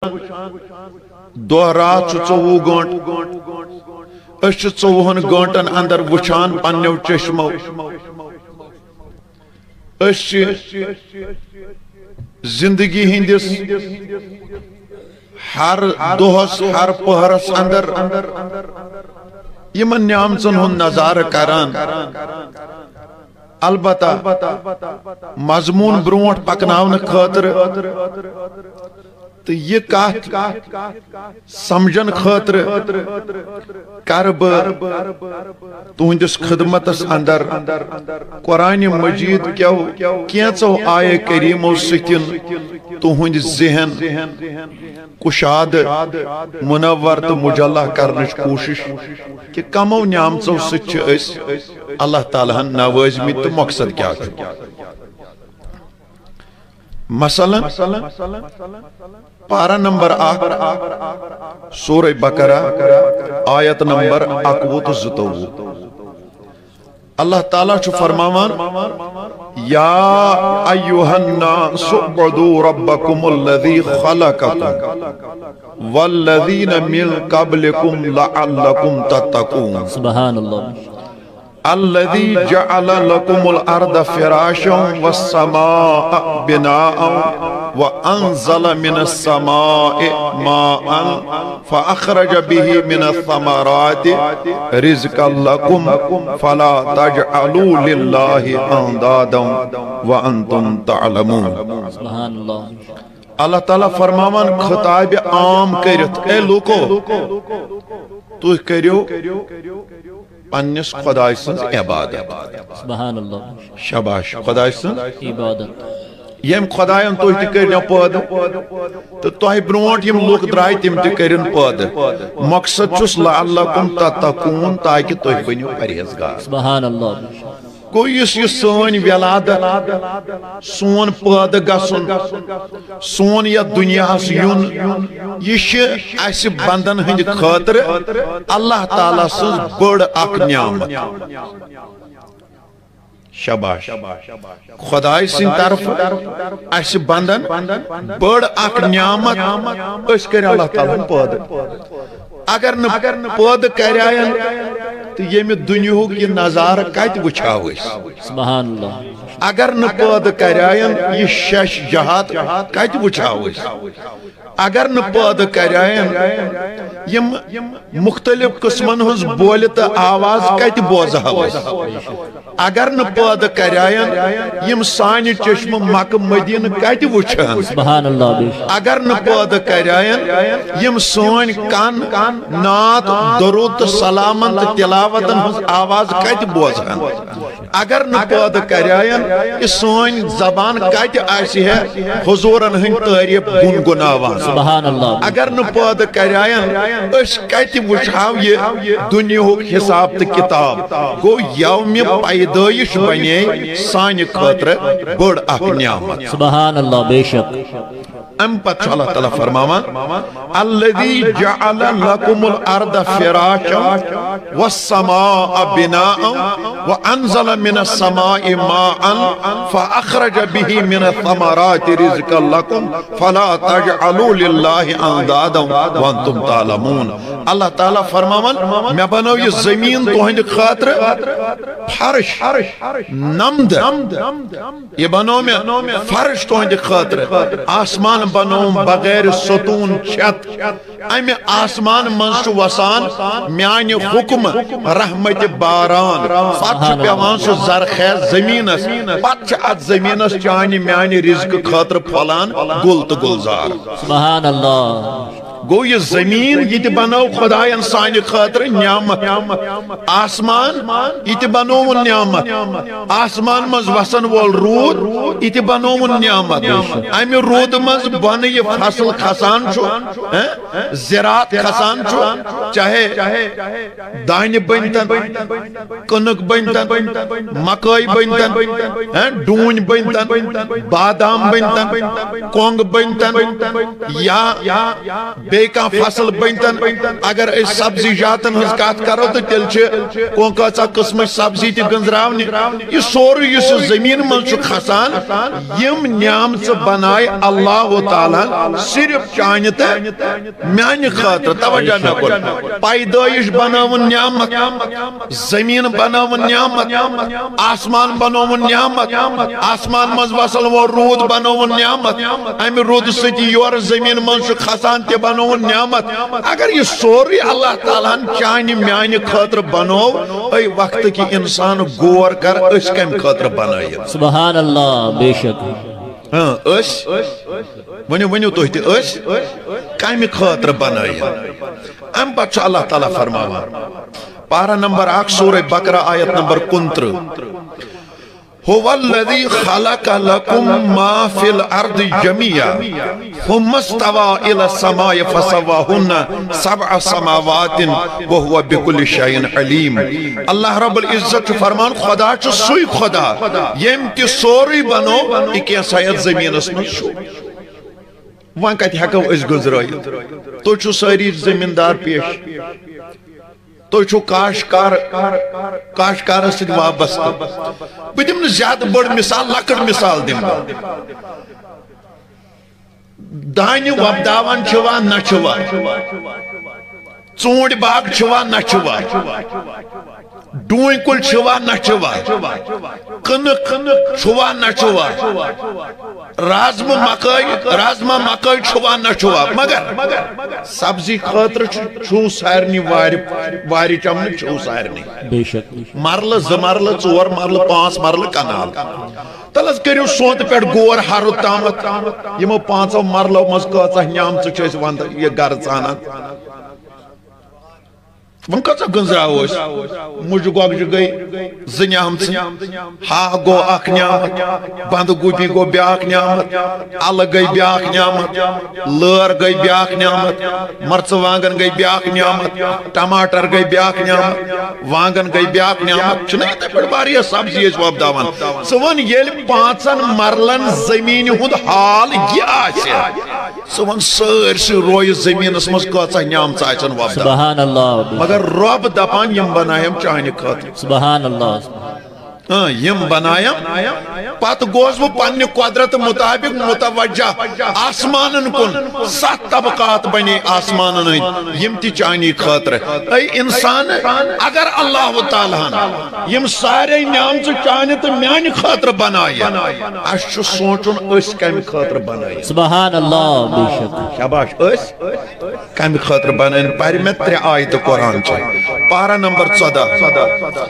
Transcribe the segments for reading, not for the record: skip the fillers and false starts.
دہ رات 24 گھنٹ اس 24 گھنٹن اندر وچھان پنیو چشمو اس زندگی ہندس ہر دہس ہر پہرس اندر یمن نعمتن ہن نظارہ کران البتہ مضمون برونٹ پکناون خاطر تو یہ کات سمجھن خاطر کرب تہندس خدمتس اندر قرآن مجید کینچو آئے کریمو ستن تہند ذہن کشاد منور تو مجلہ کرنچ کوشش کہ کمو نعمتو ست اللہ تعالیٰ نوازمی تو مقصد کیا مثلا پارہ نمبر 1 سورہ بقرہ آیت نمبر 21 اللہ تعالیٰ چھو فرماوان یا ایوہ الناس اعبدوا ربکم الذی خلقکم والذین من قبلکم لعلکم تتقون سبحان اللہ الذي جعل لكم الأرض فراشا والسماء بناء وأنزل من السماء ماء فأخرج به من الثمرات رزقا لكم فلا تجعلوا لله أندادا وأنتم تعلمون سبحان اللہ اللہ تعالیٰ فرماوان خطاب عام کرت اے لوکو تو کریو پنس خدای سنز عبادت سبحان اللہ شباش خدای سنز عبادت یم خدایان تو تی کرن پاد تو تہ برونٹ یم لوک درائے تم تی کرن پاد مقصد چھس لعلکم تتقون تاکہ تہ بنیو پرہیزگار سبحان اللہ گوئی یہ سون ولادت سون پاد گسن سون یا دنیا یون یہ اس بندن ہند خاطر اللہ تعالیٰ سن بڑ اک نعمت شباش خدای سن طرف اس بندن بڑ اک نعمت اس کر اللہ تعالیٰ پاد اگر نہ پاد کرائن تو یہ دنیا کی نظارہ کت وچھاو سبحان اللہ اگر نہ پاد کرائن یہ شش جہات کت وچھاو اگر نہ پاد کرائن یم مختلف قسمن ہز بول تو آواز کت بوزہو اگر نہ پاد کرائن یم سانہ چشم مکہ مدینہ کت وچھان سبحان اللہ اگر نہ پاد کرائن یم سون کان نات درود سلامن تلاوتن ہز آواز کت بوزہن اگر نہ پاد کرائن یہ سون زبان کت آسی ہے حضورن ہن تعریف گنگناوان سبحان اللہ اگر نہ پاد کرائن اس کت وچھاو یہ دنیا حساب تو کتاب گو یوم پیدائش بنے سانہ خاطر بڑ اک نعمت سبحان اللہ بے شک ام پتہ اللہ تعالیٰ فرماوان الذي جعل لكم الارض فراشا والسماء بناء وانزل من السماء ماء فاخرج به من الثمرات رزقا لكم فلا تجعلوا لله اندادا وانتم تعلمون اللہ تعالیٰ فرماوان میں بنو یہ زمین تہند خاطر فرش نمد یہ بنو میں فرش تہند خاطر آسمان بنوم بغیر ستون چھت امی آسمان منچ وسان میانی حکم رحمت باران پتہ پیوان سو زرخیز زمینس پتہ ات زمینس چانی میانی رزق خاطر پھلان گل تو گلزار سبحان اللہ گو یہ زمین یہ تی بنو خدایان سانہ خاطر نعمت آسمان یہ تی بنو نعمت آسمان مز وسن وول رود یہ تی بنو نعمت امی رود مز بن یہ فصل کھسان چھو زراعت کھسان چھو چاہے دانہ بنتن کنک بنتن مکائی بنتن ڈون بنتن بادام بنتن کونگ بنتن یا بیکا فصل بنتن اگر اس سبزی جاتن ہز کات کرو تو تیل چھے کونکا قسم سبزی تی گنزراونی یہ سوری یس زمین من چھو کھسان یم نعمت بنائے اللہ تعالیٰ صرف چانت میانی خاطر توجہ نہ کر پیدائش بناون نعمت زمین بناون نعمت آسمان بناون نعمت آسمان مز وصل و رود بناون نعمت امی رود ستی یور زمین من چھو کھسان تی بناون نعمت اگر یہ سوری اللہ تعالیٰ چانی میانی خاطر بنو ای وقت کی انسان غور کر اس کم خاطر بنائی سبحان اللہ بے شک اس ونیو تو ہتی اس کم خاطر بنائی ام پچھا اللہ تعالیٰ فرماوا پارہ نمبر 1 سورہ بقرہ آیت نمبر 29 هو الذي خلق لكم ما في الأرض جميعا ثم استوى إلى السماء فسواهن 7 سماوات وهو بكل شيء عليم اللہ رب العزت فرمان خدا چھ سوئی خدا یم تی سوری بنو اکی سایت زمین اسمن شو وان کتی حکم اس گزرائی تو چھ ساری زمیندار پیش تو چھو کاشکار سے وابستہ بدیم زیادہ بڑ مثال لکڑ مثال دیم دانی وابداوان چھوا نہ چھوا ژوٗنٛٹھۍ باغ چھوا نہ چھوا ڈوٗنۍ کُل چھوا نہ چھوا کٕنٕک چھوا نہ چھوا رازما مکٲے چھوا نہ چھوا مگر سبزی خاطر چھو سارنی وارِ چمنہٕ چھو سارنی مرلہٕ 2 مرلہٕ 4 مرلہٕ 5 مرلہٕ کنال تلس کریو سونت پیٹ غور ہر تامت یمو 5 مرلو مز کۭژاہ نعمژٕ چھِ أسۍ ونٛدٕ یہِ گرٕ ژانان ون کچھ گنزراو اس مجھ گوگج گئی 2 نعمت ہا گو اخ نعمت بند گوبی گو بیاکھ نعمت ال گئی بیاکھ نعمت لٲر گئی بیاکھ نعمت مرژ وانگن گئی بیاکھ نعمت ٹماٹر گئی بیاکھ نعمت وانگن گئی بیاکھ نعمت چھنہ تے پڑ واریاہ سبزی اس وۄبداوان سُہ ون ییٚلہِ 5 مرلن زمین ہُنٛد حال یہِ آسہِ سُہ ون سٲرسٕے رویہِ زمیٖنس منٛز کۭژاہ نعمژٕ آسن وۄبداوان سبحان اللہ مگر رب دپان یم بنایم چانہ خاطر سبحان اللہ یم بنایم پت گوس بہ پنہ قدرت مطابق متوجہ آسمانن کن 7 طبقات بنے آسمانن یم تی چانی خاطر اے انسان اگر اللہ تعالیٰ یم سارے نعمت چانہ تو میانہ خاطر بنائے اس چھ سوچن اس کم خاطر بنائے سبحان اللہ بے شک شاباش اس کم خاطر بنائے پاری میں 3 آیت قرآن چاہے پارہ نمبر 14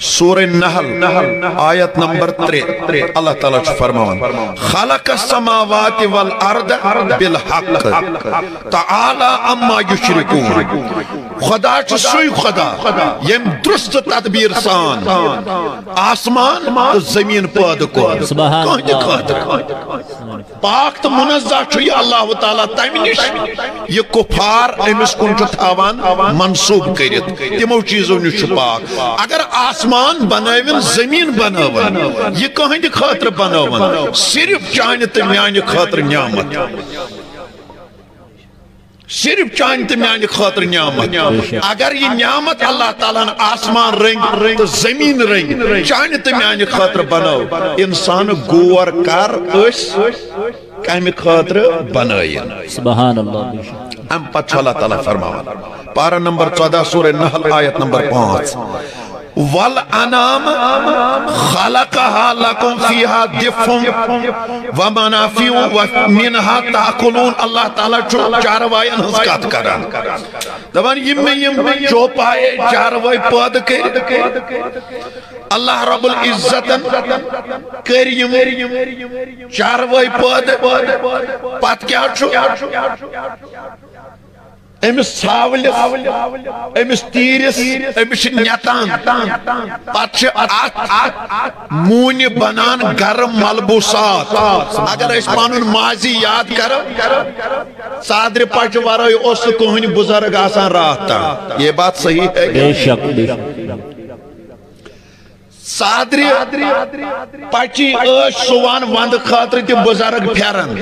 سورہ نحل آیت نمبر 3 اللہ تعالیٰ چھو فرمان خلق السماوات والارض بالحق تعالی اما یشرکون خدا چھو سوئی خدا یم درست تدبیر سان آسمان تو زمین پاد کو کہاں خاطر پاک تو منزہ چھو یہ اللہ تعالیٰ تیمنش یہ کفار امس کن چھو تھاوان منصوب کرت تمو چیزوں نشو پاک اگر آسمان بنائیون زمین بناون یہ کہاں دی خاطر بناون صرف چانت میانی خاطر نعمت صرف چانت میانی خاطر نعمت اگر یہ نعمت اللہ تعالیٰ نے آسمان رنگ تو زمین رنگ چانت میانی خاطر بناو انسان غور کر اس کمی خاطر بنائین سبحان اللہ ام پتہ اللہ تعالیٰ فرماوا پارہ نمبر 14 سورہ نحل آیت نمبر 5 والانام خلقها لكم فيها دفء ومنافع ومنها تاكلون اللہ تعالیٰ چاروائن ہنس کات کران دبان یم چوپائے چاروائی پاد کر اللہ رب العزتن کریم چاروائی پاد پات کیا چھو امس ساولس امس تیرس امس نیتان پتہ مون بنان گرم ملبوسات اگر اس پانون ماضی یاد کرو صادر پچ ورائے اس کہن بزرگ آسان راتا یہ بات صحیح ہے بے شک صادر پچی سوان وند خاطر تی بزرگ پھیرن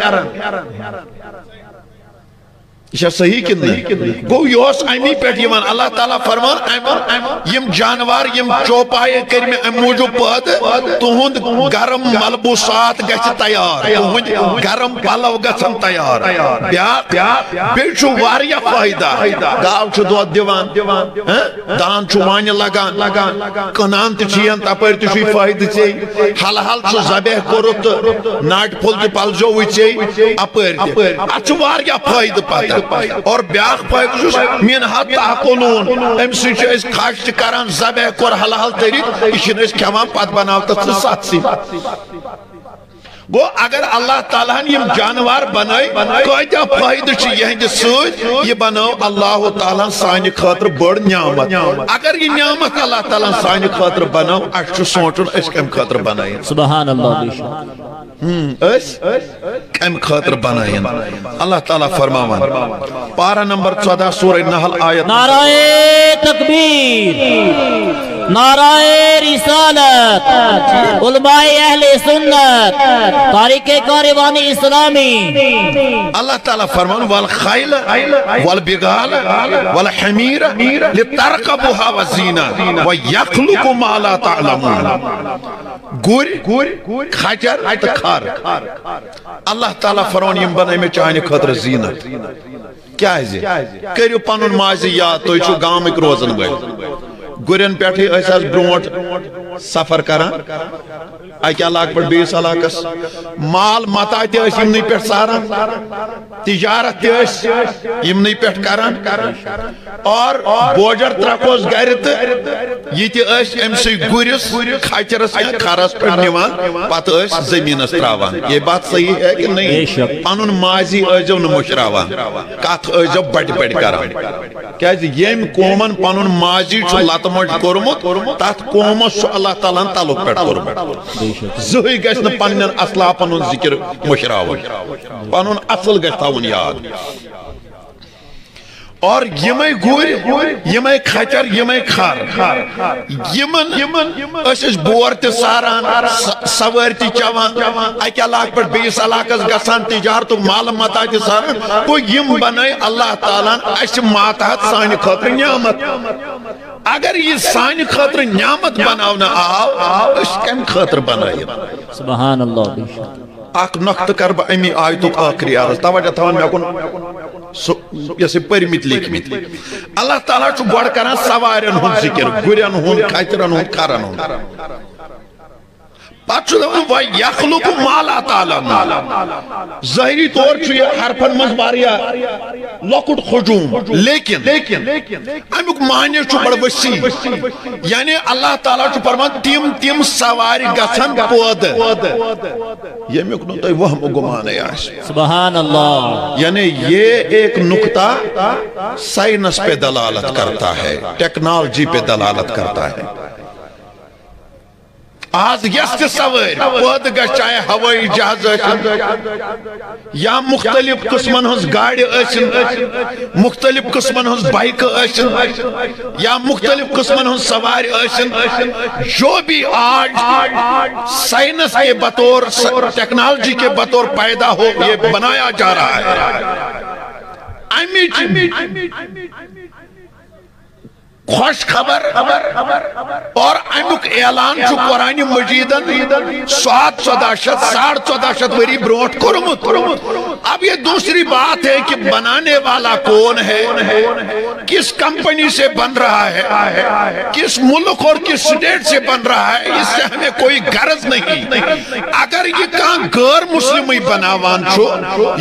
یہ صحیح کن نہیں گو یہ امی پہ اللہ تعالیٰ فرمان یم جانور یم چوپائے کر میں ام موجود پید تہند گرم ملبوسات گژھِ تیار تہند گرم پلو گژھن تیار بیٚیہِ چھُ واریاہ فٲیدٕ گاو چھُ دۄد دِوان دان چھُ وانہِ لگان کٕنان تہِ چھِ یِن تپٲرۍ تہِ چھُے فٲیدٕ ژےٚ حل حل ژٕ ذبح کوٚرُتھ تہٕ ناٹہِ پھوٚل تہِ پلزیووٕے ژےٚ اپٲرۍ تہِ اتھ چھُ واریاہ فٲیدٕ پتہٕ اور بیاکھ فٲیدٕ چھُس مِنہا تاکُلوٗن امہِ سۭتۍ چھِ أسۍ خش تہِ کران ذبح کوٚر حل حل تٔرِتھ یہِ چھِنہٕ أسۍ کھٮ۪وان پتہٕ بناو تتھ ژٕ سَتسٕے گو اگر اللہ تعالیٰ یم جانور بنائی کۭتیاہ فٲیدٕ چھِ یہندِ سۭتۍ یہِ بنٲو اللہ تعالیٰ سانہِ خٲطرٕ بٔڑ نعمت اگر یہِ نعمت اللہ تعالیٰ سانہِ خٲطرٕ بنٲو اَسہِ چھُ سونٛچُن أسۍ کمہِ خٲطرٕ بنٲیِن سبحان اللہ بے شک أسۍ کمہِ خٲطرٕ بنٲیِن اللہ تعالیٰ فرماوان پارہ نمبر 14 سورہ نحل آیت نعرہ تکبیر نعرہ رسالت علماء اہل سنت تاریخ کاروان اسلامی اللہ تعالیٰ فرمان والخیل والبغال والحمیر لترکبوها وزینہ ویخلق ما لا تعلمون گوری خچر تخار اللہ تعالیٰ فرمان یم بنائی میں چاہنے خطر زینت کیا ہے کریو پانون مازی یاد تو چھو گامک روزن گئے گرین پیٹھی ایسا برونٹ سفر کران اکی علاق پر بیس علاقس مال متا تی اس یمنی پیٹ ساران تجارت تی اس یمنی پیٹ کران اور بوجر ترکوز گرت یہ تی اس امسی گریس خچرس یا خارس پر نیوان پت اس زمین استراوان یہ بات صحیح ہے کہ نہیں پانون مازی ایجو نمشراوان کات ایجو بڑی بڑی کران کیا یم قومن پانون مازی چھو لاتموٹ کرمت تات قومس چھو اللہ تعالیٰ تعلق پیٹ کرمت زہی گیس نہ پنن اصلا پنن ذکر مشراون پنن اصل گیس تاون یاد اور یمے گوری یمے خچر یمے خار یمن اس بور تی ساران سوار تی چوان اکی علاق پر بیس علاقس گسان تجارت مال متا تی ساران کو یم بنائی اللہ تعالیٰ اس ماتحت سانی خطر نعمت اگر یہ سانی خطر نعمت بناونا آو اس کم خطر بنائی سبحان اللہ بے شک اک نقط کر با امی آیتو آخری آرز توجہ تھوان میں کن یسی پرمیت لیکمیت اللہ تعالیٰ چھو گوڑ کرنا سوارین ہون ذکر گرین ہون خیترین ہون کارن ہون بات چھو دون وَيَخْلُقُ مَا لَا تَعْلَمُونَ ظاہری طور چھو یہ حرفن مزباریا لکٹ خجوم لیکن امیک معنی چھو بڑا وسیع یعنی اللہ تعالیٰ چھو فرمان تیم سواری گسن پود یہ میک نوتا وہم گمان ہے سبحان اللہ یعنی یہ ایک نکتہ سائنس پہ دلالت کرتا ہے ٹیکنالوجی پہ دلالت کرتا ہے آج یست سوار پود گش چاہے ہوائی جہاز یا مختلف قسمن ہنس گاڑی مختلف قسمن ہنس بائک یا مختلف قسمن ہنس سواری جو بھی آج سائنس کے بطور ٹیکنالوجی کے بطور پیدا ہو یہ بنایا جا رہا ہے خوش خبر اور امیک اعلان چھو قرآن مجیدن 1400 وری برونٹ کرمت اب یہ دوسری بات ہے کہ بنانے والا کون ہے کس کمپنی سے بن رہا ہے کس ملک اور کس سٹیٹ سے بن رہا ہے اس سے ہمیں کوئی غرض نہیں اگر یہ کہاں غیر مسلمی بناوان چھو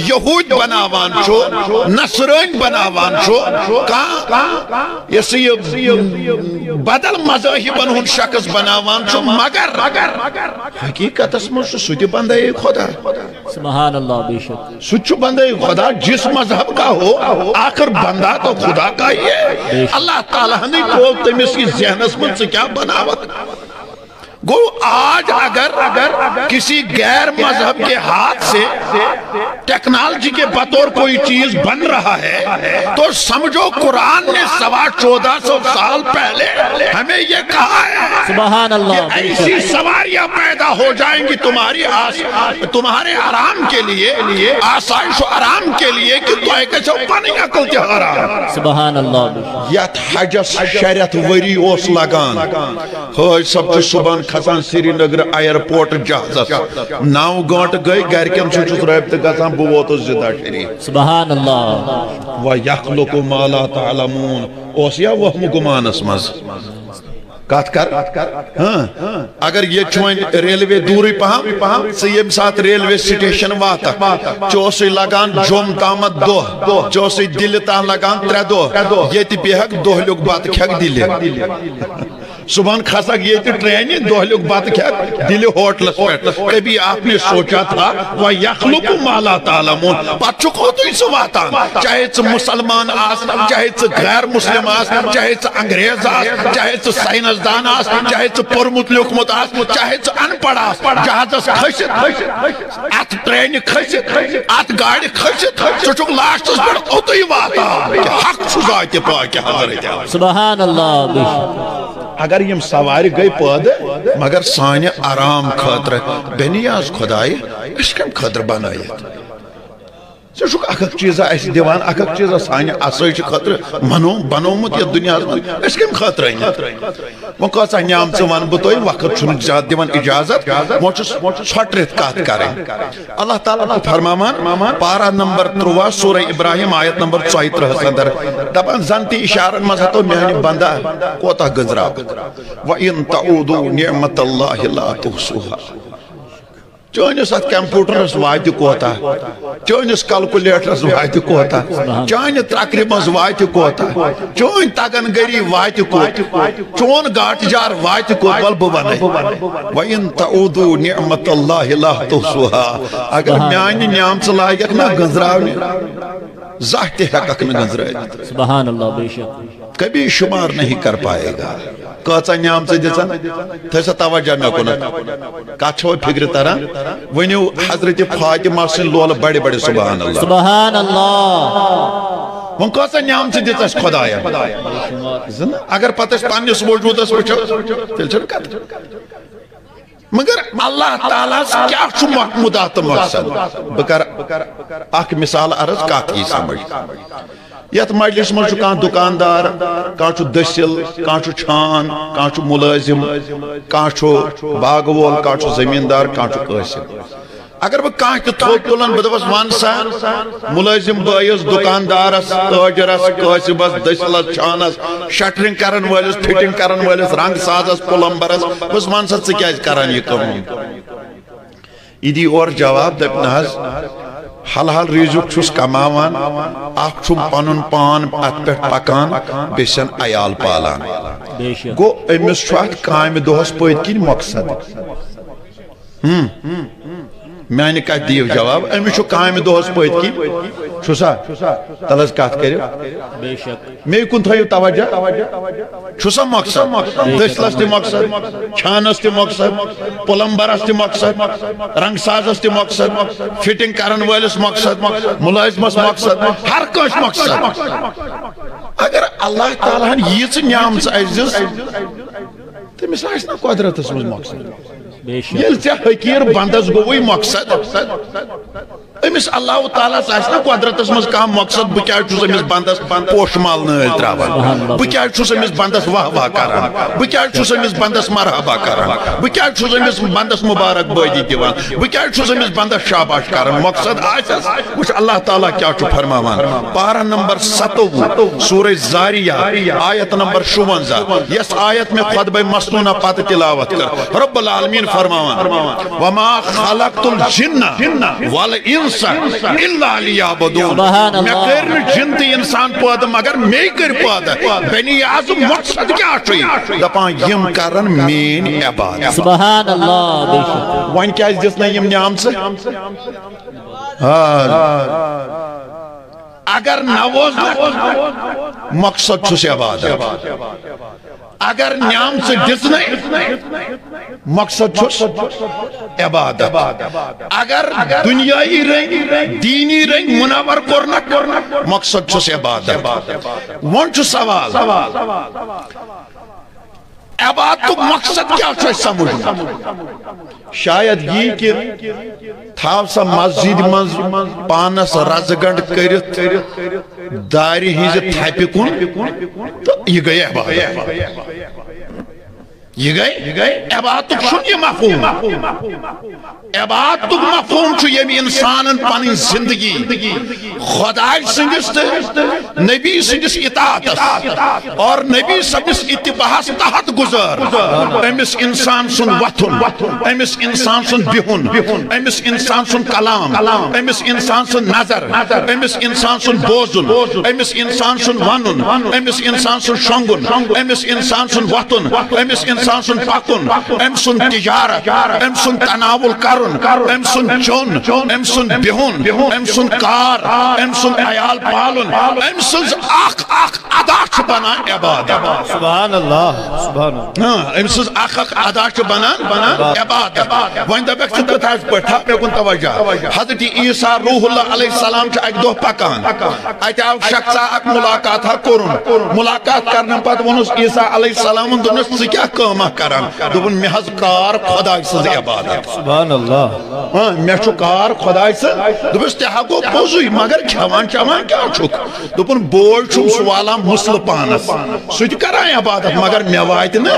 یہود بناوان چھو نصران بناوان چھو کہاں یہ بدل مذاہبن ہن شخص بناوان چھو مگر حقیقت اسم سوچ بندے خدا سبحان اللہ بے شک سوچ بندے خدا جس مذہب کا ہو آخر بندہ تو خدا کا ہی ہے اللہ تعالیٰ نے تو تمس کی ذہنس من سے کیا بناوت گو آج اگر کسی غیر مذہب کے ہاتھ سے ٹیکنالوجی کے بطور کوئی چیز بن رہا ہے تو سمجھو قرآن نے 1450 سال پہلے ہمیں یہ کہا ہے سبحان اللہ ایسی سواریاں پیدا ہو جائیں گی تمہارے آرام کے لیے آسائش و آرام کے لیے کہ تو ایک اچھا پانی عقل تہارا سبحان اللہ یت حجس شریعت وری اوس لگان ہوئی سب چھ صبح کھسان سری نگر ایرپورٹ جہازس 9 گھنٹہ گئی گھرکن سے رابطہ گژھان بہ ووتس زندہ شریف سبحان اللہ وَيَخْلُقُ مَا لَا تَعْلَمُونَ اوس یا وہم گمانس مز کات کر اگر یہ چوین ریلوے دوری پہم سے یہ ساتھ ریلوے سٹیشن واتا چوسی لگان جوم تامت 2 چوسی دل تا لگان 3 2 یہ تی بیہک 2 لوگ بات کھیک دلے صبح کھسا یہ تی ٹرینی 2 لوگ بات کھیک دل ہوٹل پیٹ کبھی آپ نے سوچا تھا وَيَخْلُقُ مَا لَا تَعْلَمُونَ پات چکو تو اس واتان چاہے چھ مسلمان آس چاہے چھ غیر مسلم آس چاہے چھ انگریز آس چاہے چھ سائنس دان آس چاہے چھ پرمت لکمت آس چاہے چھ ان پڑھ آس جہازس کھست ات ٹرین کھست ات گاڑی کھست چچک لاسٹس پر اوتوی واتا حق چھ ذات پاک حضرت سبحان اللہ اگر یم سواری گئی پود مگر سانہ آرام خاطر بنیاز خدای اس کم خاطر بنائیت ژٕ اکھ چیزا اس دیوان اکھ چیزا سانہ آسائش خاطر بنومت یہ دنیا اس کم خاطر وہ کیسا نعم ژٕ ون بہ تۄہہِ وقت چھُنہٕ زیادٕ دِوان اجازت وہ چھُس ژھۄٹرِتھ کتھ کرٕنۍ اللہ تعالیٰ چھُ فرماوان پارہ نمبر 13 سورہ ابراہیم آیت نمبر 34 اندر دپان زن تہِ اشارن منٛز ہتو میانہِ بندا کوتاہ گنزراو وَإِن تَعُودُوا نِعْمَةَ اللَّهِ لَا تُحْصُوهَا چانس ات کمپیوٹرس واتہ کوتا چانس کلکولیٹرس واتہ کوتا چانہ ترکرِ مز واتہ کوتا چون تگن گری واتہ کوت چون گاٹ جار واتہ کوت ول بہ ونائی وَإِن تَعُودُوا نِعْمَةَ اللَّهِ لَا تُحْصُوهَا اگر میانہ نعمت لاگت نہ گنزراونہ زانٛہہ تہِ ہیککھ نہٕ گنزرٲوِتھ سبحان اللہ بے شک کبھی شمار نہیں کر پائے گا کچا نعم سے دن تھا توجہ مے کن کت فکر تران ونیو حضرت فاطمہ سن لول بڑے بڑے سبحان اللہ سبحان اللہ ون کچا نعم سے دس خدایا اگر پتہ پنس وجودس وچو تیل چھ کت مگر اللہ تعالیٰ کیا چھو محمودات مقصد بکر اک مثال عرض کاتی سمجھ یت مجلس مجھ کان دکاندار کان چھو دسل کان چھو چھان کان چھو ملازم کان چھو باغ وول کان چھو زمیندار کان چھو قاسم اگر بہ کان تہ تھوک تلن بہ دپس ون سا ملازم بٲیس دکاندارس تاجرس قاسمس دسلس چھانس شٹرنگ کرن وٲلس فٹنگ کرن وٲلس رنگ سازس پلمبرس بس ون سا ژٕ کیازِ کران یہ کٲم یہ دی اور جواب دپ نہ حظ حل حل ریزک چھس کماوان اخ چھم پنن پان ات پہ پکان بیسن عیال پالان گو امس چھو ات کامہ دۄہس پٔتۍ کِنۍ مقصد میانہ کت دیو جواب امس چھو کامہ دۄہس پٔتۍ کِنۍ چھُسا تل حظ کتھ کٔرِو بے شک مے کُن تھٲیِو توجہ چھُسا مقصد دٔسلس تہِ مقصد چھانس تہِ مقصد پلمبرس تہِ مقصد رنگ سازس تہِ مقصد فٹنگ کرن وٲلس مقصد ملازمس مقصد ہر کٲنٛسہِ مقصد اگر اللہ تعالیٰ ہن ییٖژٕ نعمژ اسہِ دِژ تٔمِس آسہِ نا قۄدرتس منٛز مقصد ییٚلہِ ژےٚ حقیٖر بندس گوٚوُے مقصد امس اللہ تعالیٰ نا قدرتس مز کم مقصد بہ کیا چھس امس بندس پوش مال نل تراوان بہ کیا چھس امس بندس واہ واہ کران بہ کیا چھس امس بندس مرحبا کران بہ کیا چھس امس بندس مبارک بادی دیوان بہ کیا چھس امس بندس شاباش کران مقصد آسس وچ اللہ تعالیٰ کیا چھ فرماوان پارہ نمبر 27 سورہ زاریہ آیت نمبر 56 یس آیت میں خطبہ مسنونہ پتہ تلاوت کر رب العالمین فرماوان وما خلقت الجن والانس الا لیعبدون میں کر جن تے انسان پاد مگر میں کر پاد بنی اعظم مقصد کیا چھُ دپان یم کرن مین عبادت سبحان اللہ بے شک وان کیا دس نہ یم نعمت اگر نوز مقصد چھُس عبادت اگر نعمت دس مقصد چھس عبادت اگر دنیای رنگ دینی رنگ منور کرنک مقصد چھس عبادت ون چھ سوال عبادت مقصد کیا چھو سمجھ شاید یہ کہ تھاو سا مسجد مز پانس رزگنڈ کرت داری ہنز تھپی کن تو یہ گئی عبادت یہ گئی عبادت چھن یہ مفہوم عبادت مفہوم چھو یہ انسان پانی زندگی خدای سنگس نبی سنگس اطاعت اور نبی سنگس اتباعس تحت گزر امس انسان سن وطن امس انسان سن بہن امس انسان سن کلام امس انسان سن نظر امس انسان سن بوزن امس انسان سن ونن امس انسان سن شنگن امس انسان سن وطن امس انسان سن پکن ام سن تجارت ام سن تناول کرن ام سن چون ام سن بہن ام سن کار ام سن عیال پالن ام سن اخ ادا چھ بنان عبادت سبحان اللہ سبحان اللہ ام سن اخ ادا چھ بنان عبادت وین دبک چھ کتاز پٹھا پہ کن توجہ حضرت عیسیٰ روح اللہ علیہ السلام چھ ایک دو پکان ایت آو شخصا اک ملاقات ہا کرن ملاقات کرنے پت ونس عیسیٰ علیہ السلام دنس سکیا کامہ کرن دوبن محض کار خدای سز عبادت سبحان اللہ میں چھو کار خدای سز دوبس تہا کو پوزوی مگر کھوان کیا چھک دوبن بوئی چھو سوالا مسل پانس سوچ کرائیں عبادت مگر میوائیت نا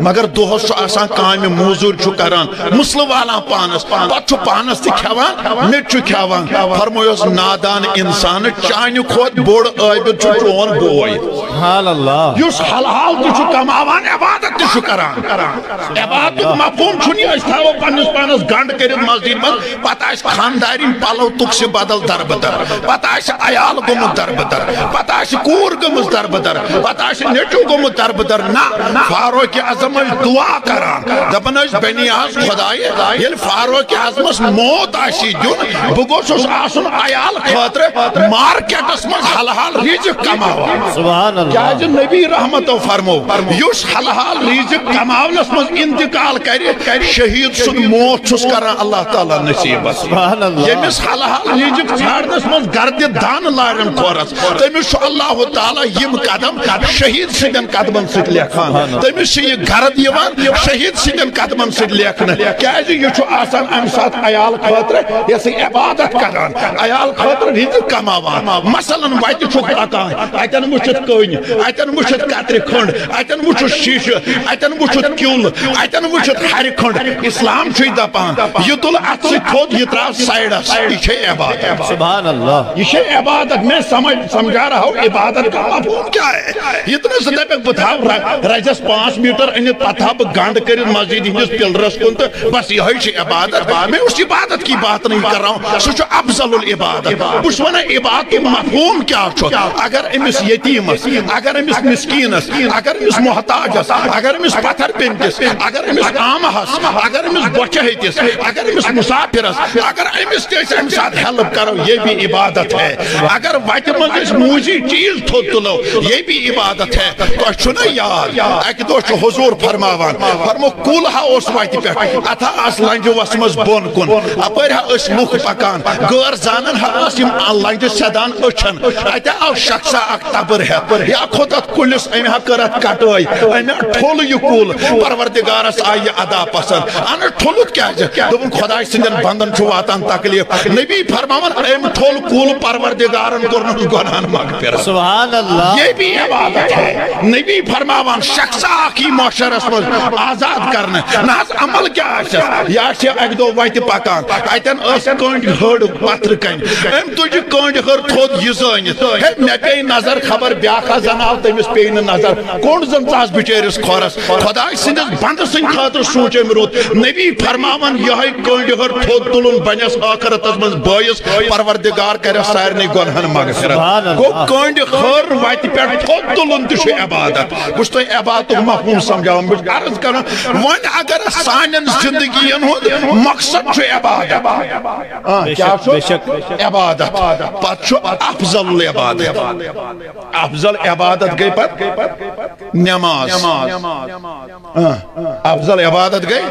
مگر دوہس چھو آسان کامی موزور چھو کران مسل والا پانس پت چھو پانس تی کھوان مٹ چھو کھوان فرمویس نادان انسان چانی خود بوڑ عائبت چھو چون بوئی سبحان اللہ یس حلال تی چھو کماوان عبادت تی چھو کران عبادت مفہوم چھنی اس تھاو پانس پانس گنڈ کرت مسجد مز پتہ اس خاندارین پالو تک سے بدل در بدر پتہ اس عیال گمت در بدر پتہ اس کور گمت در بدر پتہ اس نیچو گمت در بدر نا فاروق اعظم دعا کران دپن اس بنیاز خدای یل فاروق اعظم موت آسی دیون بگوسس آسن عیال خاطر مارکیٹس مز حلال رزق کماوان سبحان اللہ کیا نبی رحمت فرمو یس حلال رزق کماونس مز انتقال کر شہید سن موت چھس کران اللہ تعالیٰ نصیب سبحان اللہ یمس حلال رزق ژھانڈنس مز گرد دان لارن کھورس تمس اللہ تعالیٰ یم قدم شہید سندن قدمن سۭتۍ لیکھان تمس یہ گرد یوان شہید سندن قدمن سۭتۍ لیکھنہٕ کیازِ یہ چھُ آسان امہ سات عیال خاطر یس عبادت کران عیال خاطر رزق کماوان مثلاً وتہِ چھُ پکان اتن وچھت کٔنۍ اتن وچھت کترِ کھنڈ اتن وچھت شیشہ اتن وچھت کیول اتن وچھت ہر کھنڈ اسلام چھُ دپان یہ تل ات سے تھوٚد یہ تراو سائڈس یہ چھے عبادت سبحان اللہ یہ چھے عبادت میں سمجھا رہا ہوں عبادت کا مفہوم کیا ہے اتنے سے دپک بتاو رجس 5 میٹر انت پتہ بہ گنڈ کرت مسجد ہندس پلرس کن تو بس یہ چھے عبادت میں اس عبادت کی بات نہیں کر رہا ہوں سو چھو افضل العبادت بس ونہ عبادت مفہوم کیا چھو اگر امس یتیمس اگر امس مسکینس اگر امس محتاجس اگر امس پتھر پینتس اگر امس عامہس اگر امس بچہ ہتس اگر امس مسافرس اگر امس تیس ام ساتھ ہیلپ کرو یہ بھی عبادت ہے اگر وتہ مز موزی چیز تھوٚد تلو یہ بھی عبادت ہے تو چھنا یاد اکہ دۄہ چھُ حضور فرماوان فرمو کُل ہا اوس وتہِ پٮ۪ٹھ اتھا آس لنجہِ وسمس بۄن کُن اپٲرۍ ہا ٲسۍ لُکھ پکان غٲر زانن ہا ٲسۍ یِم لنجہِ سیدان أچھن اتہِ آو شخصا اکھ تبر ہیتھ یا کھوٚت اتھ کُلِس أمۍ ہا کٔر اتھ کٹٲے أمۍ ہا ٹھوٚل یہِ کُل پروردگارس آیہِ یہِ ادا پسند اہن ٹھوٚلُت کیازِ دوٚپُن خۄداے سٕنٛدٮ۪ن بندن چھُ واتان تکلیف نبی فرماوان أمۍ ٹھوٚل کُل پروردگارن کوٚرنس گۄناہن مغفرت سبحان اللہ یہ بھی عبادت ہے نبی فرماوان شخصا اکھ یی معاشرس مز آزاد کرنے نہ عمل کیا آسس یا چھ اکہ دۄہ وتہِ پکان اتن ٲس کٔنڈ ہڑ پتھرٕ کنہِ أمۍ تُجہِ کٔنڈ ہر تھوٚد یہِ زٲنِتھ ہے مےٚ پیٚیہِ نظر خبر بیاکھ زن آو تٔمِس پیٚیہِ نہٕ نظر کوٚڑ زن ژاس بِچٲرِس کھۄرس خۄداے سٕنٛدِس بندٕ سٕنٛدِ خٲطرٕ سوٗنٛچ أمۍ رُت نبی فرماوان یہی کنڈ ہر تھود تلن بنس آخرت من بائس پروردگار کرے سارے گنہن مغفرت گو کنڈ ہر وت پہ تھود تلن تہ عبادت بس تہ عبادت مفہوم سمجھاؤں بس عرض کرنا ون اگر سانن زندگین ہند مقصد عبادت عبادت پتہ افضل عبادت افضل عبادت گئی پت نماز افضل عبادت گئی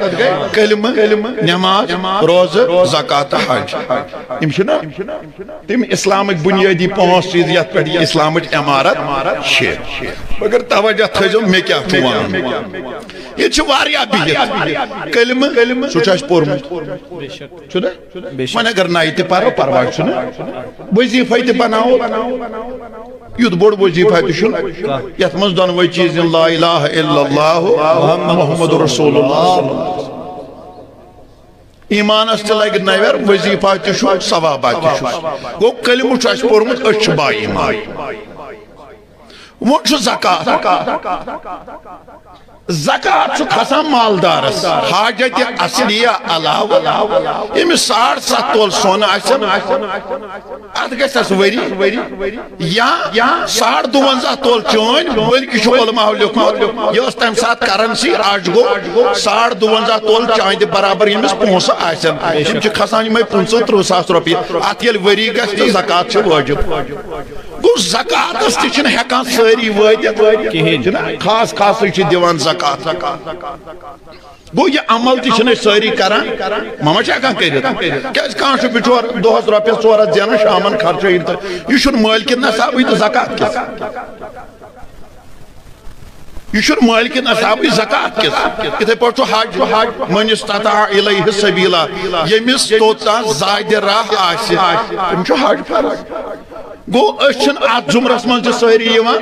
کلمہ نماز روزہ زکات حج یم چھنا تم اسلامک بنیادی پانچ چیز یت پہ اسلامچ عمارت مگر توجہ تھزو مے کیا ون یہ چھ واریاہ بہت کلمہ سہ پورمت وۄنۍ اگر نئی تہ پرو پرواے چھُنہٕ وظیفہ تہ بناو یُتھ بوڑ وظیفہ تہ چھُ یتھ منٛز دۄنوے چیز لا الہ الا اللہ محمد رسول اللہ ایمانس تہ لگہ نویر وظیفہ تہ چھُ ثوابات تہ چھُ گو کلمہ چھُ اسہ پورمت أسۍ چھِ با ایمان وۄنۍ چھُ زکات زکات چھُ کھسان مالدارس حاجت اصلیہ علاوہ یمس 7.5 تول سون آسن ات گژھس وری یا 52 تول چون بلکہ چھُ علماء لیوکھمُت یہ ٲس تمہِ ساتہٕ کرنسی آج گو 52 تول چاندِ برابر یمس پونسہٕ آسن یم چھِ کھسان یمے 25-30 ساس رۄپیہِ ات ییٚلہِ ؤری گژھِ تہٕ زکات چھُ وٲجب گو زکاتس تہ چھِنہٕ ہٮ۪کان سٲری وٲتِتھ خاص خاصٕے چھِ دِوان زکات گو یہ عمل تہ چھِنہٕ أسۍ سٲری کران مما چھِ ہٮ۪کان کٔرِتھ کیازِ کانٛہہ چھُ بِچور دۄہس رۄپیس 400 زینان شامن خرچٲیِن تہٕ یہِ چھُنہٕ مٲلکہِ نصابٕے تہٕ زکات کِس یہ چھُنہٕ مٲلکہِ نصابٕے زکات کِس یِتھَے پٲٹھۍ چھُ حج من استطاع الیہ سبیلا ییٚمِس توٚتام زیادٕ راہ آسہِ تٔمِس چھُ حج فرض گو أسۍ ات زمرس من سٲری یِوان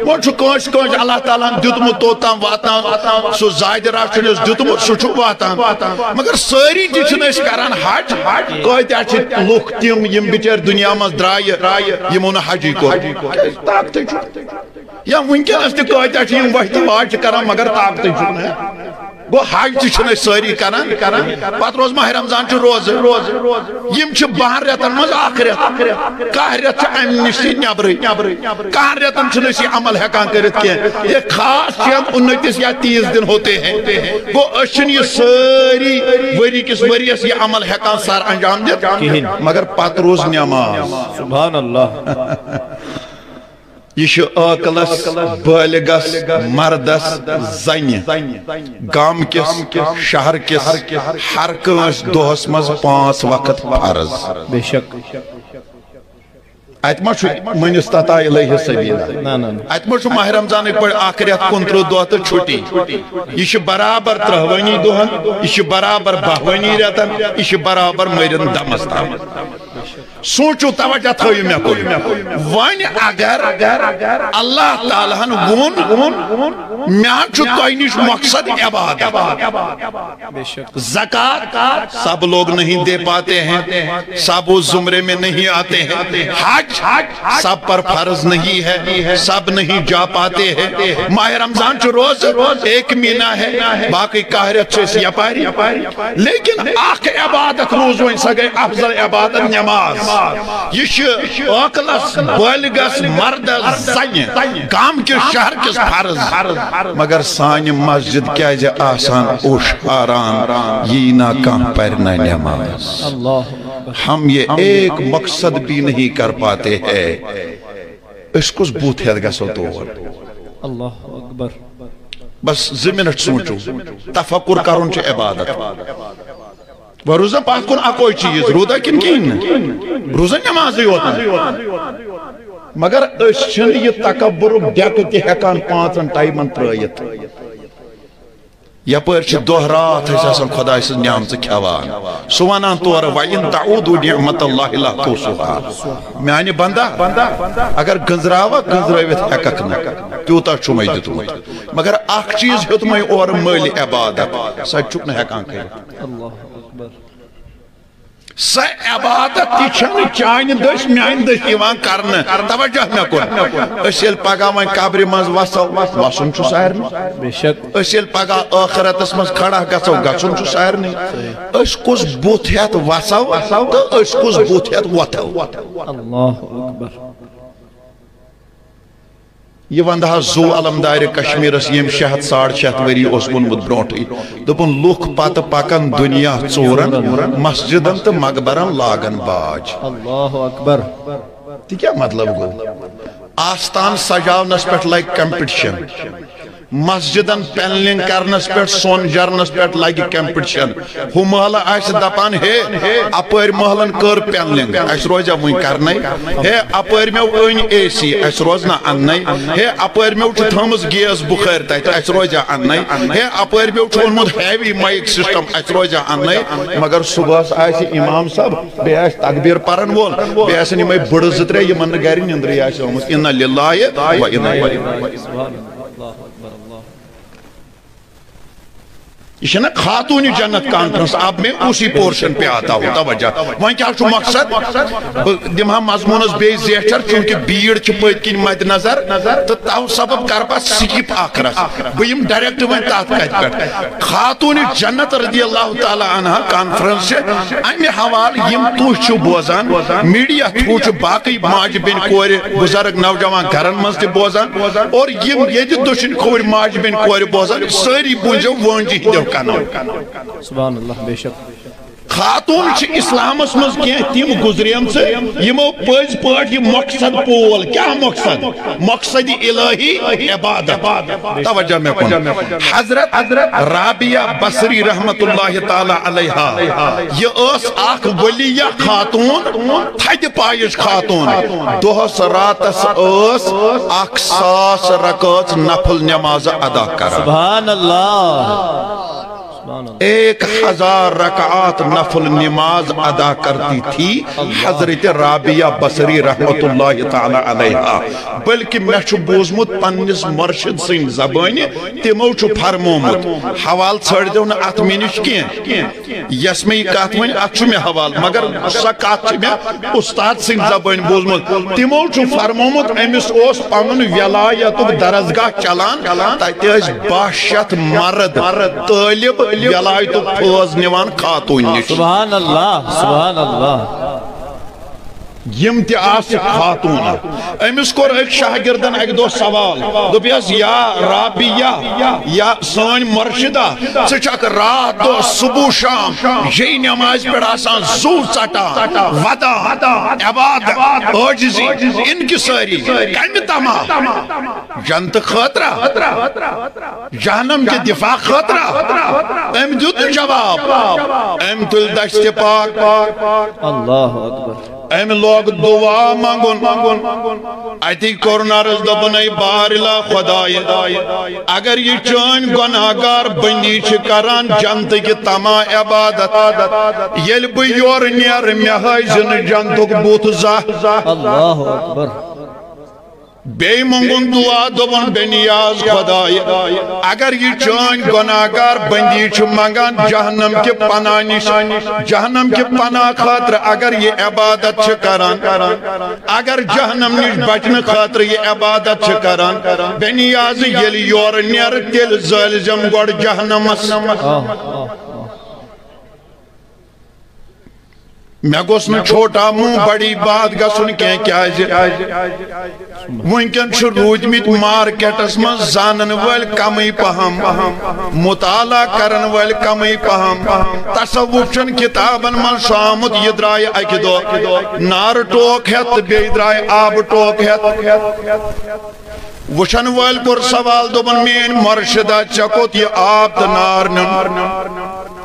وۄنۍ چھُ کٲنٛسہِ کٲنٛسہِ اللہ تعالیٰ ہن دیُتمُت توٚتام واتان سُہ زیادٕ راہ چھُنہٕ اَسہِ دیُتمُت سُہ چھُ واتان مگر سٲری تہِ چھِنہٕ أسۍ کران حج کۭتیاہ چھِ لُکھ تِم یِم بِچٲرۍ دُنیا منٛز درٛایہِ یِمو نہٕ حجٕے کوٚر طاقتٕے چھُ یا وٕنکٮ۪نس تہِ کۭتیاہ چھِ یِم وَتھِ واج چھِ کران مگر طاقتٕے چھُنہٕ گو حج تہِ چھِنہٕ أسۍ سٲری کران پتہٕ روز ماہ رمضان چھُ روزٕ یم چھِ 12 رٮ۪تن منٛز اکھ رٮ۪تھ کانٛہہ رٮ۪تھ چھُ امہِ نِش تہِ نٮ۪برٕے کانٛہہ رٮ۪تن چھِنہٕ أسۍ یہِ عمل ہٮ۪کان کٔرِتھ کینٛہہ یہ خاص چھِ 29 یا 30 دن ہوتے ہیں گو أسۍ چھِنہٕ یہِ سٲری ؤری کِس ؤرِیس یہِ عمل ہٮ۪کان سر انجام دِتھ مگر پتہٕ روز نٮ۪ماز سبحان اللہ یہ چھُ عاقلس بالغس مردس زنہِ گام کس شہر کس ہر کٲنٛسہِ دۄہس منٛز 5 وقت فرض بے شک ات ما من استطاع الیہ سبیلا ات ما ماہ رمضانک پہ اکھ رٮ۪تھ 29 دۄہ تہٕ چھُٹی یہ چھُ برابر 30 دۄہن یہ چھُ برابر 12 رٮ۪تن یہ چھُ برابر مرین دمس تام سوچو توجہ تھٲیِو مےٚ کُن وۄنۍ اگر اللہ تعالیٰ ہن ووٚن مےٚ چھُ تۄہہِ نِش مقصد عبادت زکات سب لوگ نہیں دے پاتے ہیں سب اس زمرے میں نہیں آتے ہیں حج سب پر فرض نہیں ہے سب نہیں جا پاتے ہیں ماہ رمضان چھُ روز ایک مہینہ ہے باقی کاہرت چھِ أسۍ یپاری لیکن اکھ عبادت روز وۄنۍ سۄ گٔے افضل عبادت نماز یہ چھُ عاقلس بالغس مردس زنہِ گام کِس شہر کِس فرض مگر سانہِ مسجد کیازِ آسان اوشاران یی نہ کانٛہہ پرنہ نماز ہم یہ ایک مقصد بھی نہیں کر پاتے ہیں اس کس بوت ہے گژھو تور اللہ اکبر بس 2 منٹ سوچو تفکر کرن چھ عبادت و روزہ پاس کن اکوئی چیز روزہ کن کن روزہ نمازی ہوتا مگر اس چھن یہ تکبر ڈیکتی ہیکان 5 ٹائمن ترائیت یپر چھ دۄہ رات أسۍ آسان خدای سٕنٛز نعمژٕ کھٮ۪وان سُہ وَنان تورٕ وَإِن تَعُودُوا نِعمَتَ اللہِ لَا تُحْصُوہا میانہِ بندا اگر گنزراوکھ گنزرٲوِتھ ہٮ۪ککھ نہٕ تیوٗتاہ چھُمے دیُتمُت مگر اکھ چیٖز ہیوٚتمے اورٕ مٔلۍ عبادت سۄ تہِ چھُکھ نہٕ ہٮ۪کان کٔرِتھ سہ عبادت تھی چانہ دس میان دس کرنے توجہ مے کن اس یل پگہ وۄنۍ قبرِ منٛز وسو وسن چھُ سارنٕے اس یل پگہ ٲخرتس منٛز کھڑا گژھو گژھُن چھُ سارنٕے اس کُس بُتھ ہیتھ وسو تہٕ اس کُس بُتھ ہیتھ وۄتھو اللہ اکبر یہ وندہ زو علمدار کشمیرس یم 600-650 وری اس ونمت برونٹھی دپن لوک پت پکن دنیا ژورن مسجدن تو مقبرن لاگن باج اللہ اکبر تی کیا مطلب گو آستان سجاونس پہ لگ کمپٹیشن مسجدن پینلنگ کرنس پہ سون جرنس پہ لگ کمپٹیشن ہو محلہ آس دپان ہے اپر محلن کر پینلنگ اس روزا وہیں کرنے ہے اپر میں ان اے سی اس روزنا اننے ہے اپر میں اٹھ تھمس گیس بخیر تیت اس روزا اننے ہے اپر میں اٹھ انمود ہیوی مائک سسٹم اس روزا اننے مگر صبح آس امام صاحب بے آس تکبیر پرن وول بے آس نمائی بڑھ زترے یہ من گاری نندری آس آمد انا للہ و انا یہ نا خاتون جنت کانفرنس اب میں اسی پورشن پہ آتا ہوں توجہ وہاں کیا چھو مقصد دمہا مضمونس بے زیٹر چونکہ بیڑ چھ پید کن مد نظر تو تاو سبب کربا سکیپ آخرس بہم ڈائریکٹ وہاں تات کہت پہ خاتون جنت رضی اللہ تعالی عنہ کانفرنس سے امی حوال یم تو چھو بوزان میڈیا تو چھو باقی ماج بین کوئر بزرگ نوجوان گھرن مز تی بوزان اور یم یہ دوشن کوئر ماج بین کوئر بوزان ساری بونجو وانجی دیو سبحان اللہ بے شک خاتون چھ اسلام اسمز کیا تیم گزریم سے یمو پز پاٹ یہ مقصد پول کیا مقصد مقصد الہی عبادت توجہ میں کن حضرت رابعہ بصری رحمت اللہ تعالی علیہا یہ اس آخ ولیہ خاتون تھج پائش خاتون دوہس راتس اس آخ 100 رکعت نفل نماز ادا کر سبحان اللہ 1000 رکعات نفل نماز ادا کرتی تھی حضرت رابعہ بصری رحمت اللہ تعالی علیہا بلکہ میں چھو بوزمت پنس مرشد سن زبانی تیمو چھو فرمومت حوال چھڑ دیو نا ات میں نش کین یس میں یہ کات ونی ات چھو میں حوال مگر سا کات چھو میں استاد سن زبانی بوزمت تیمو چھو فرمومت امس اوس پنن ولایت درزگاہ چلان تاکہ اس 62 مرد طالب ولایت فوز نیوان خاتون نش سبحان اللہ سبحان اللہ یم تی آس خاتون امس کور ایک شاگردن ایک دو سوال دپیس یا رابعہ یا سان مرشدہ سچک رات دو صبح شام یہی نماز پڑھ آسان زو چٹا ودا عبادت عاجزی ان کی ساری کم تمام جنت خطرہ جہنم کے دفاع خطرہ ام دیت جواب ام تل دشت پاک اللہ اکبر ایم لوگ دعا مانگن ایتی کورنارز دبنائی بارلا خدای اگر یہ چون گناہگار بندی چکران جنت کی تمام عبادت یل بیور نیر میہائی زن جنتک بوت زہ اللہ اکبر بے منگن دعا دبن بے نیاز خدای اگر یہ چون گناہگار بندی چھ منگان جہنم کے پناہ نش جہنم کے پناہ خاطر اگر یہ عبادت چھ کران اگر جہنم نش بچن خاطر یہ عبادت چھ کران بے نیاز یل یور نیر تیل زلزم گوڑ جہنم میں گوسن چھوٹا منہ بڑی بات گسن کیا ونکن چھ روجمت مارکیٹس من زانن ول کمی پہم مطالعہ کرن ول کمی پہم تصوف چن کتابن من شامت یہ درائے اکی دو نار ٹوک ہیت بے درائے آب ٹوک ہیت وشن ول کر سوال دوبن مین مرشدہ چکوت یہ آب تنار نن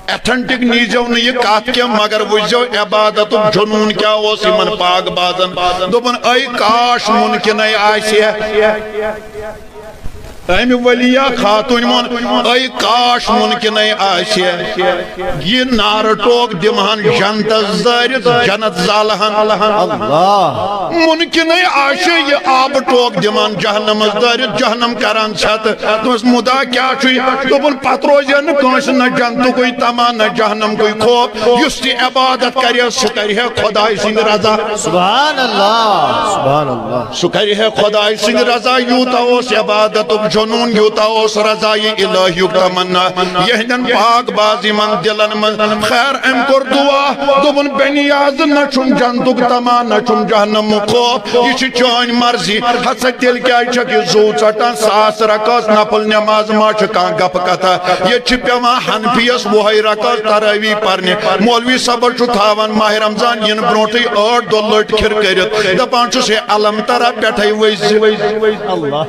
ایتھنٹک نیجو نے یہ کات کیا مگر وجو عبادت جنون کیا ہو سی من پاک بازن دوبن اے کاش ممکن ہے آئیسی ہے ایم ولیہ خاتون من اے کاش ممکن ہے آئیسی ہے یہ نار ٹوک دمہن جنت زارت جنت زالہن اللہ ممکن ہے آئیسی یہ آب ٹوک دمان جہنم دارت جہنم کران چھت دوس مدا کیا چھوئی دوپن پت روزی نہ کانس نہ جنت کوئی تما نہ جہنم کوئی خوف یس تہ عبادت کرے سہ کرے خدای سند رضا سبحان اللہ سبحان اللہ سہ کرے خدای سند رضا یوتا اس عبادت جنون یوتا اس رضای الہی تمنا یہدن پاک بازی من دلن من خیر ام کر دعا دوپن بنیاز نہ چھم جنتک تما نہ چھم جہنم خوف یہ چون مرضی ہسا تیل کیا چھک زو ژٹان ساس رکعت نفل نماز ما چھ کان گپ کتھا یہ چھ پیوان حنفیس وہی رکعت تراویح پرنہ مولوی صبر چھ تھاوان ماہ رمضان ین برونٹھے 8 دۄہ لٹ کھر کرت دپان چھس ہے علم ترا پٹھے وز اللہ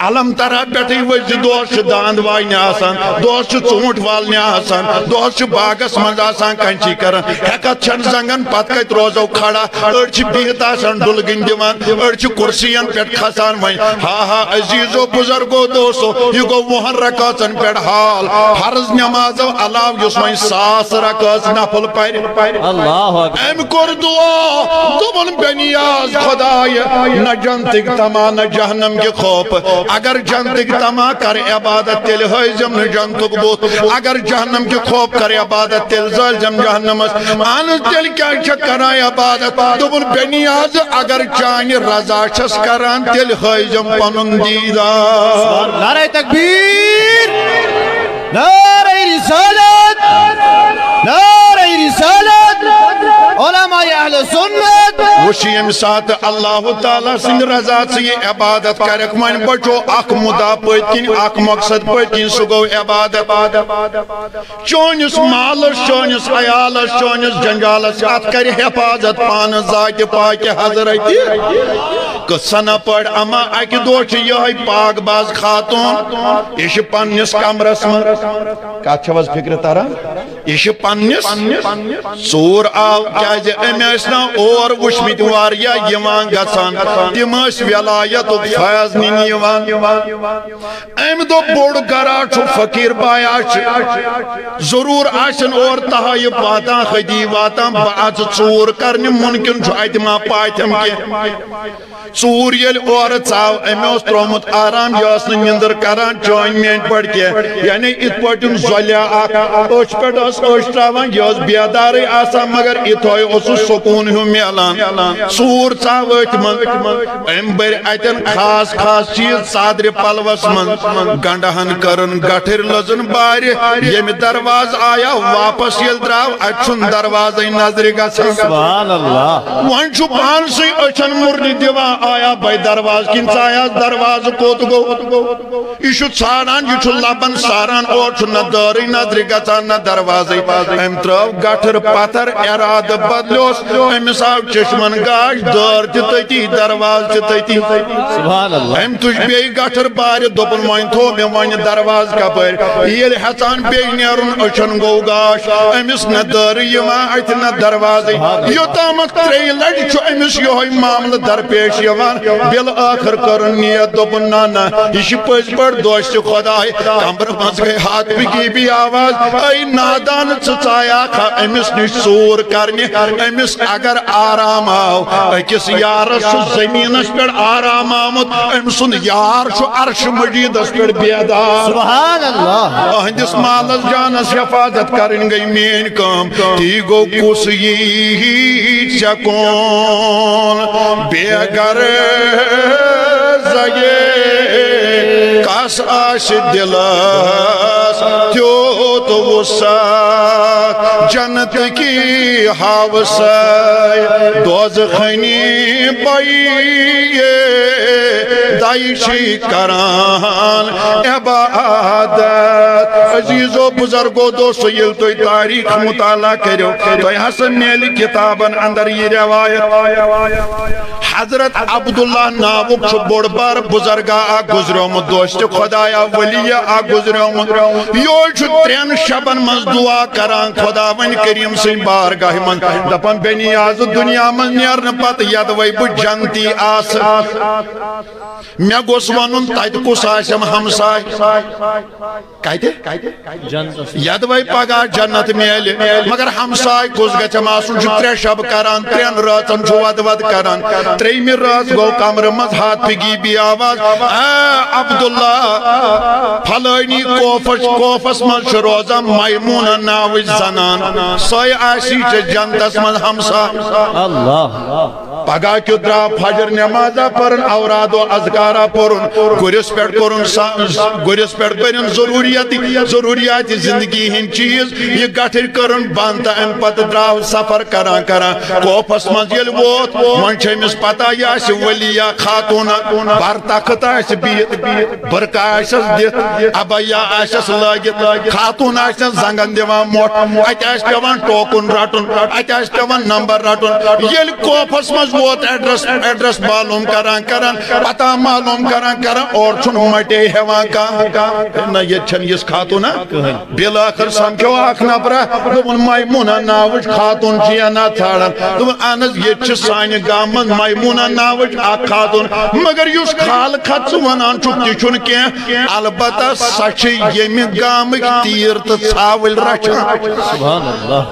علم ترا پٹھے وز دوس چھ داند واینہ آسان دوس چھ ژوٗنٛٹھ والنہ آسان دوس چھ باغس منٛز آسان کنچی کران ہیکت چھن زنگن پت کت روزو کھڑا أڑ چھ بہت آسان ڈلگن دِوان أڑ چھ کرسین پٮ۪ٹھ کھسان وۄنۍ ہا عزیزو بزرگو دوستو یہ گو 10 رکعتن پٮ۪ٹھ حال فرض نمازو علاوہ یس وۄنۍ 100 رکعت نفل پرِ اللہ اکبر ام کور دعا دوپن بنیاز خدای نہ جنتک تما نہ جہنم کے خوف اگر جنتک تما کر عبادت تیل ہزم نہ جنتک بوت اگر جہنم کے خوف کر عبادت تیل زلزم جہنمس ان تیل کیا کران عبادت دوپن بنیاز اگر چانہ رضا چھس کران تیل ہزم پنن دیدار نعرہ تکبیر نعرہ رسالت نعرہ رسالت علماء اہل سنت وشی یم سات اللہ تعالیٰ سن رضا سے عبادت کرک من بچو اخ مدا پتکن اخ مقصد پتکن سہ گو عبادت چونس مالس چونس عیالس چونس جنجالس ات کر حفاظت پان ذات پاک حضرت قصہ پڑ اما اکہ دہ یہ پاک باز خاتون یہ پنس کمرس من کت چھوز فکر تران یہ پنس ژور آو کیازِ أمۍ ٲسۍ نہٕ اور وٕچھمٕتۍ واریاہ یِوان گژھان تِم ٲسۍ ولایتُک فیض نِنہِ یِوان أمۍ دوٚپ بوٚڑ گرا چھُ فقیٖر بایا چھِ ضروٗر آسن اور تحایف واتان خٔدی واتان بہٕ اژٕ ژوٗر کرنہِ مُمکِن چھُ اَتہِ ما پاتٮ۪م کینٛہہ ژوٗر ییٚلہِ اورٕ ژاو أمۍ اوس ترومُت آرام یہِ ٲس نہٕ نِندٕر کران چٲنۍ میٲنۍ پٲٹھۍ کینٛہہ یعنی یِتھ پٲٹھۍ زۄلیا اکھ أچھ پٮ۪ٹھ ٲس أچھ تراوان یہِ ٲس بیدارٕے آسان مگر یِتھوے اوسُس سکوٗن ہیوٗ میلان ژوٗر ژاو أتھۍ منٛز أمۍ بٔرۍ اَتٮ۪ن خاص خاص چیٖز ژادرِ پلوس منٛز گنڈہن کٔرٕن گٹھٕرۍ لٔژٕن بارِ ییٚمہِ دروازٕ آیا واپس ییٚلہِ درٛاو اَتہِ چھُنہٕ دروازَے نظرِ گژھان سبحان اللہ وۄنۍ چھُ پانسٕے أچھن مُرنہِ دِوان آیا بے دروازٕ کِنۍ ژایاس دروازٕ کوٚت گوٚو یہِ چھُ ژھانڈان یہِ چھُ لبن ساران اور چھُ نہ دٲرٕے نظرِ گژھان نہ دروازَے أمۍ ترٛٲو گٹھٕر پتھر ارادٕ بدلیوس أمِس آو چشمن گاش دٲر تہِ تٔتی دروازٕ تہِ تٔتی سبحان اللہ أمۍ تُج بیٚیہِ گٹھٕر بارِ دوٚپُن وۄنۍ تھوٚو مےٚ وۄنۍ دروازٕ کپٲرۍ ییٚلہِ ہٮ۪ژان بیٚیہِ نیرُن أچھن گوٚو گاش أمِس نہ دٲرٕے یِوان اَتھِ نہ دروازَے یوٚتامتھ 3 لٹہِ چھُ أمِس یِہوٚے معاملہٕ درپیش یِوان بِلہٕ ٲخٕر کٔرٕن نیت دوٚپُن نہ نہ یہِ چھِ پٔزۍ پٲٹھۍ دوستہِ خۄداے کمرٕ منٛز گٔے ہاتھ پِکی آواز اے نادان ژٕ ژایاکھا أمِس نِش ژوٗر کرنہِ أمِس اگر آرام آو أکِس یارس چھُ زٔمیٖنس پٮ۪ٹھ آرام آمُت أمۍ سُنٛد یار چھُ عرشہِ مجیٖدس پٮ۪ٹھ بیدار سبحان اللہ أہنٛدِس مالس جانس حفاظت کرٕنۍ گٔے میٛٲنۍ کٲم تی گوٚو کُس یی ژےٚ کُن بے غرضے کس آسہِ دلس تیوٗت وُسعت جنتٕکی ہاوسے دوزخنی بٔیے دایہِ چھِ کران عبادت عزیزو بزرگو دوستو ییٚلہِ تُہۍ تاریخ مطالعہ کٔرِو تۄہہِ ہسا میلہِ کتابن اندر یہِ روایت حضرت عبداللہ ناوُک چھُ بوٚڑ بار بزرگا اکھ گُزریومُت دوستہِ خۄدایا ؤلِیا اکھ گُزریومُت یورٕ چھُ 3 شبن منٛز دعا کران خۄدا وۄنۍ کریٖم سٕنٛدِ بارگاہہِ منٛز دپان بے نیازٕ دُنیا منٛز نیرنہٕ پتہٕ یدوے بہٕ جنتی آسہٕ میں گوس ونن تت کس آسم ہمسائے یدوے پگہ جنت میل مگر ہمسائے کس گھم آسن 3 شب کران 3 راتن ود ود کران 3 رات گو کمر مز ہاتھ پگی بھی آواز عبداللہ فلانی کوفس مز روزان میمونہ ناوچ زنان سوے آسی جنتس مز ہمسائے پگہ کیو درا فجر نمازہ پرن اوراد و اذکارہ پرن گرس پہ کرن ضروریات زندگی ہن چیز یہ گٹھر کرن بند ام پتہ دراو سفر کران کوفس مز یل ووت ون چھمس پتہ یہ ولیہ خاتون بر تخت آس بہت برقع آسس دت ابیا آسس لگت خاتون آسس زنگن دیوان موٹ ات آس پیوان ٹوکن رٹن ات آس پیوان نمبر رٹن یل کوفس مز ووت ایڈریس معلوم کران پتہ معلوم کران اور چھن مٹے ہیوان نہ یہ چھن یس خاتون بلاخر سمکھو اخ نفرہ دپن میمونہ ناوچ خاتون چیا نہ ژھانڈان دپن اہن حظ یہ چھ سانہ گامن میمونہ ناوچ اخ خاتون مگر یس خال خط ونان چھُ تہِ چھُنہٕ کینٛہہ البتہ سۄ چھِ ییٚمہِ گامٕکۍ تیٖر تہٕ ژھاوٕلۍ رچھان سبحان اللہ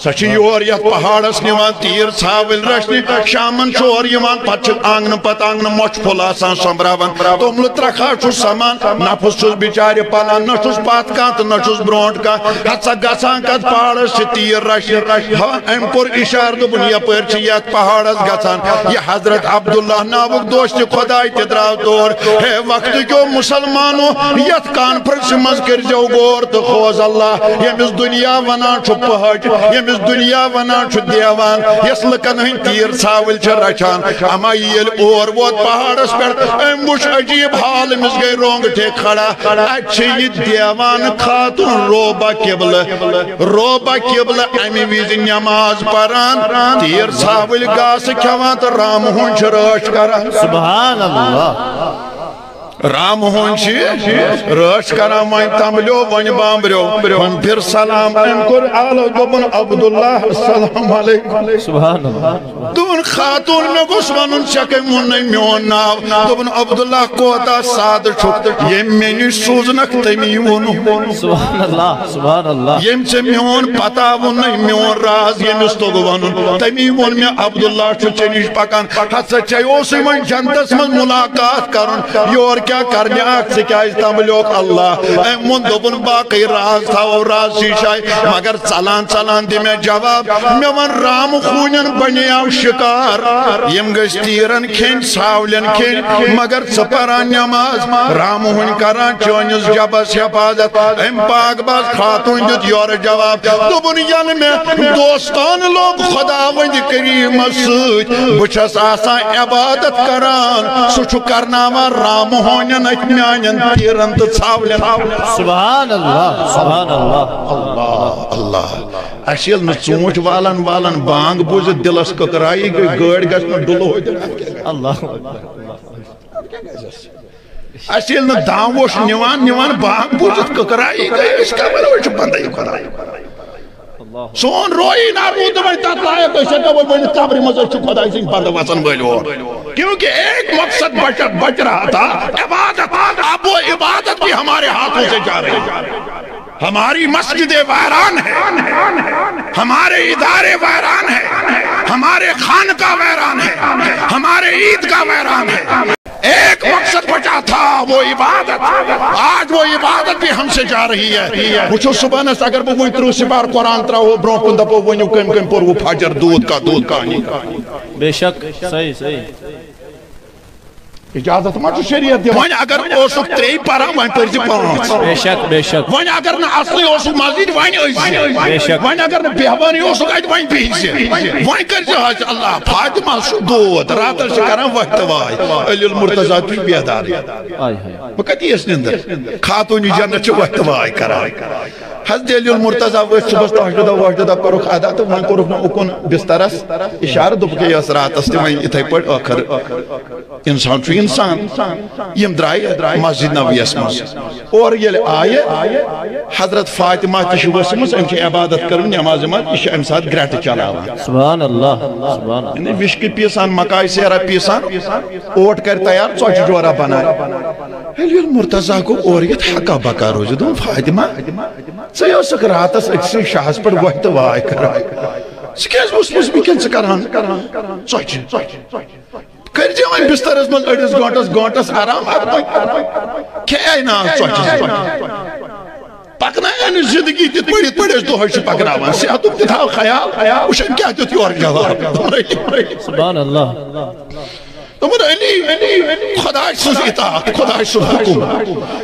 سۄ چھِ یور یتھ پہاڑس نِوان تیٖر ژھاوٕلۍ رچھنہِ شامن چھُ اور یِوان پتہٕ چھِ آنگنہٕ پتہٕ آنگنہٕ مۄچھ پھوٚل آسان سوٚمبراوان توٚملہٕ ترکھا چھُس سمان نفس چھُس بِچارِ پلان نہ چھُس پتھ کانٛہہ تہٕ نہ چھُس برونٛٹھ کانٛہہ ہسا گژھان کتھ پہاڑس چھِ تیٖر رچھنہِ أمۍ کوٚر اِشارٕ دوٚپُن یپٲرۍ چھِ یتھ پہاڑس گژھان یہِ حضرت عبداللہ ناوُک دوست خۄداے تہِ درٛاو تور ہے وقتٕکیو مُسلمانو یتھ کانفرنسہِ منٛز کٔرۍزیو غور تہٕ خوز اللہ ییٚمِس دُنیا ونان چھُ پہٲٹۍ ییٚمِس دنیا ونان چھُ دیوان یس لکن ہن تیٖر ژھاوٕلۍ چھِ رچھان اما ییٚلہِ اور ووت پہاڑس پٮ۪ٹھ أمۍ وٕچھ عجیٖب حال أمِس گٔے رونٛگٹے کھڑا اتہِ چھِ یہِ دیوان خاتون روبہ قبلہ اَمہِ وِزِ نٮ۪ماز پران تیٖر ژھاوٕلۍ گاسہٕ کھٮ۪وان تہٕ رامہٕ ہُنٛد چھِ رٲچھ کران سبحان اللہ رام ہون چھ رٲچھ کران وۄنۍ تمبلیو وۄنۍ بامبریو وۄنۍ پھر سلام أمۍ کوٚر آلو دوٚپُن عبداللہ السلام علیکم سبحان اللہ دوٚپُن خاتون مےٚ گوٚژھ وَنُن ژےٚ کٔمۍ ووٚنُے میون ناو دوٚپُن عبداللہ کوتاہ سادٕ چھُکھ ییٚمۍ مےٚ نِش سوٗزنکھ تٔمی ووٚنُم سبحان اللہ ییٚمۍ ژےٚ میون پتہ ووٚنُے میون راز ییٚمِس توٚگ وَنُن تٔمی ووٚن مےٚ عبداللہ چھُ ژےٚ نِش پکان ہسا ژےٚ اوسُے وۄنۍ جنتس منٛز مُلاقات کرُن یور کیا کرنے آکھ سے کیا استعملیوک اللہ ایم من دوبن باقی راز تھا و راز شیشائی مگر چلان دی میں جواب میں ون رام خونین بنی آو شکار یم گش تیرن کھین ساولین کھین مگر سپران نماز رام ہون کران چونیز جبس حفاظت ایم پاک باز خاتون دیت یور جواب دوبن یعنی میں دوستان لوگ خدا وند کریم سوچ بچس آسان عبادت کران سوچو کرناوا رام ہون سبحان اللہ اشیل نہ چونٹ والن بانگ بوزت دلس ککرائی گئی گاڑ گھس نہ ڈلو اللہ اشیل نہ داموش نیوان بانگ بوزت ککرائی گئی اس کا بلوچ بندائی کرائی سون روئی نہ رود میں تات لائے تو شکا وہ بنی قبری مزر چھو خدای سنگ بند وطن بلو کیونکہ ایک مقصد بچ رہا تھا عبادت اب وہ عبادت بھی ہمارے ہاتھوں سے جا رہی ہے ہماری مسجد ویران ہے ہمارے ادارے ویران ہے ہمارے خانقاہ ویران ہے ہمارے عید کا ویران ہے ایک مقصد بچا تھا وہ عبادت آج وہ عبادت بھی ہم سے جا رہی ہے مجھو صبح نست اگر وہ اترو سپار قرآن ترہ ہو برون کن دپو وہ کم پر وہ فجر دودھ کا بے شک صحیح اجازت مجھو شریعت دی وانی اگر اوسک تری پارا وانی پر جی پانچ بے شک وانی اگر نا اصلی اوسک مزید وانی اوزی بے شک وانی اگر نا بیہوانی اوسک آج وانی بیزی وانی کر جا حج اللہ فاطمہ سو دود راتر شکران وقت وائی علی المرتضی پیش بیاداری وقت یہ اس نندر خاتونی جنت چو وقت وائی کرائی حضرت علی المرتضیٰ وقت صبح تحجدہ کرک ادا تو وہاں کرک اکن بسترس اشارہ دبکے اس راتس تی وہاں اتھائی پڑ آخر انسان چھو انسان یم درائی مسجد نبویس مز اور یہ آئے حضرت فاطمہ تشوس مز امچ عبادت کرن نماز مز یہ ام ساتھ گریٹ چلاوان سبحان اللہ سبحان اللہ وشک پیسان مکائی سیرہ پیسان اوٹ کر تیار چوچ جورا بنائے علی المرتضیٰ کو اوریت حقا بکا روز دون فاطمہ سیو سک راتس اکسی شاہس پر وقت وائی کرائی سکیز اس بکن سکران چوچ کر جی وائن بستر اس من اڑس گونٹس آرام کیا ہے نا چوچ پکنا ہے زندگی تیت پڑیس دو ہوش پکنا وان سیاتو تیتھا خیال وشن کیا تیت یور جواب سبحان اللہ تمہر علی خدای سن اطاعت خدای سن حکم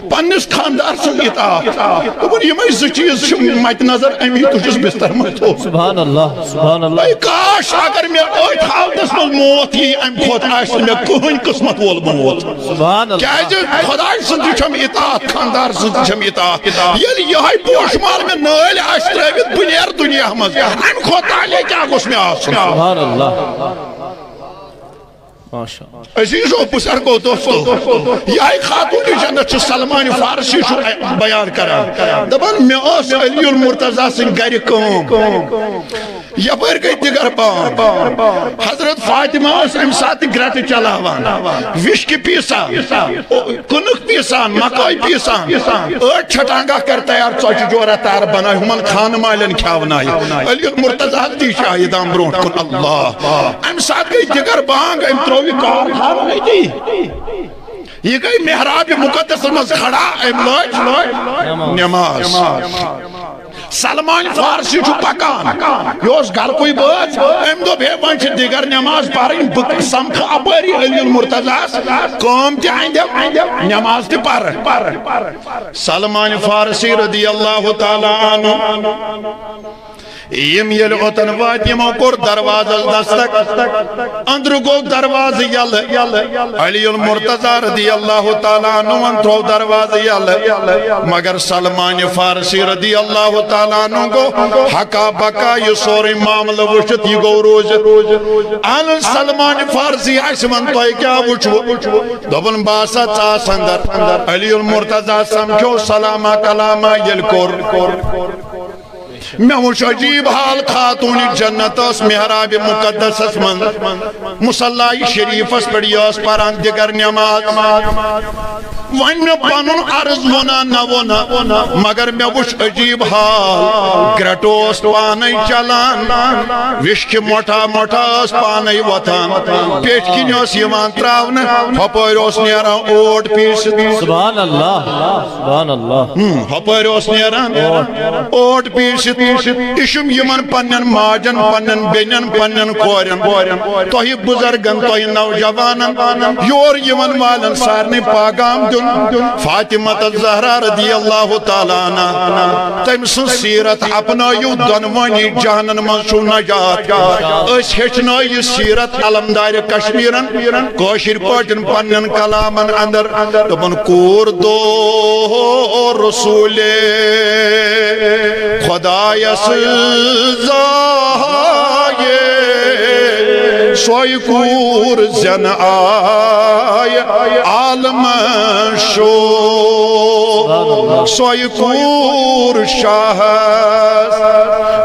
پنس خاندار سن اطاعت تمہر یہ زٕ چیز مت نظر امی تجھس بستر میں تو سبحان اللہ اے کاش اگر میں اوت حالتس من موت یہ ام خود آس میں کہن قسمت وول موت سبحان اللہ کیا خدای سن چھم اطاعت خاندار سن چھم اطاعت یل یہ پوش مار میں نال آس ترٲوِتھ بنیر دنیا مز ام خود تعالی کیا گوس میں آسن سبحان اللہ عزیزو بزرگو دوستو یہ خاتون جنت چھ سلمان فارسی چھ بیان کران دبان میں اس علی المرتضیٰ سن گھر کام یپر گئی دیگر بام حضرت فاطمہ اس امسات گرت چلاوان وشک پیسان کنک پیسان مکائی پیسان اٹھ چھٹانگا کر تیار چوچ جورا تار بنائی ہمان خان مالن کھاونائی علی المرتضیٰ دی شاہدان برونٹ کن اللہ امسات گئی دیگر بانگ ام تروی کار کھاو نہیں دی یہ گئی محراب مقدس مز کھڑا ام لوچ نماز سلمان فارسی چھو پکان یوس گھر کوئی بات ام دو بے وانچ دیگر نماز پارین بک سمکھ اپری علی المرتضیٰ کام تی آئندے نماز تی پر سلمان فارسی رضی اللہ تعالی عنہ یم یل اوتن وات یمو کور دروازہ دستک اندر گو دروازہ یل علی المرتضیٰ رضی اللہ تعالیٰ عنہ انترو دروازہ یل مگر سلمان فارسی رضی اللہ تعالیٰ عنہ کو حقا بکا یہ سوری معاملہ وشت یہ گو روز آن سلمان فارسی عشمن تو کیا وچو دوبن باسا چاس اندر علی المرتضیٰ سمجھو سلامہ کلامہ یل کور میں وچ عجیب حال خاتون جنت اس محراب مقدس اس من مصلی شریف اس پڑی اس پران دیگر نماز وائن میں پانون عرض ہونا نہ ہونا مگر میں وچ عجیب حال گرٹوس پانے چلان وشک موٹا موٹا اس پانے وطان پیٹ کی نیوس یمان تراؤن ہپویروس نیران اوٹ پیس سبحان اللہ سبحان اللہ ہپویروس نیران اوٹ پیس اشم یمن پنن ماجن پنن بینن پنن کورن توہی بزرگن توہی نوجوانن یور یمن والن سارنی پاگام دن فاطمہ الزہرا رضی اللہ تعالیٰ عنہ تم سن سیرت اپنائیو دنوانی جہنن منشو نجات اس ہچنائی سیرت علمدار کشمیرن کوشر پاٹن پنن کلامن اندر دبن کور دو رسول خدایس زائے سوئی کور زن آئے عالم شو سوئی کور شاہ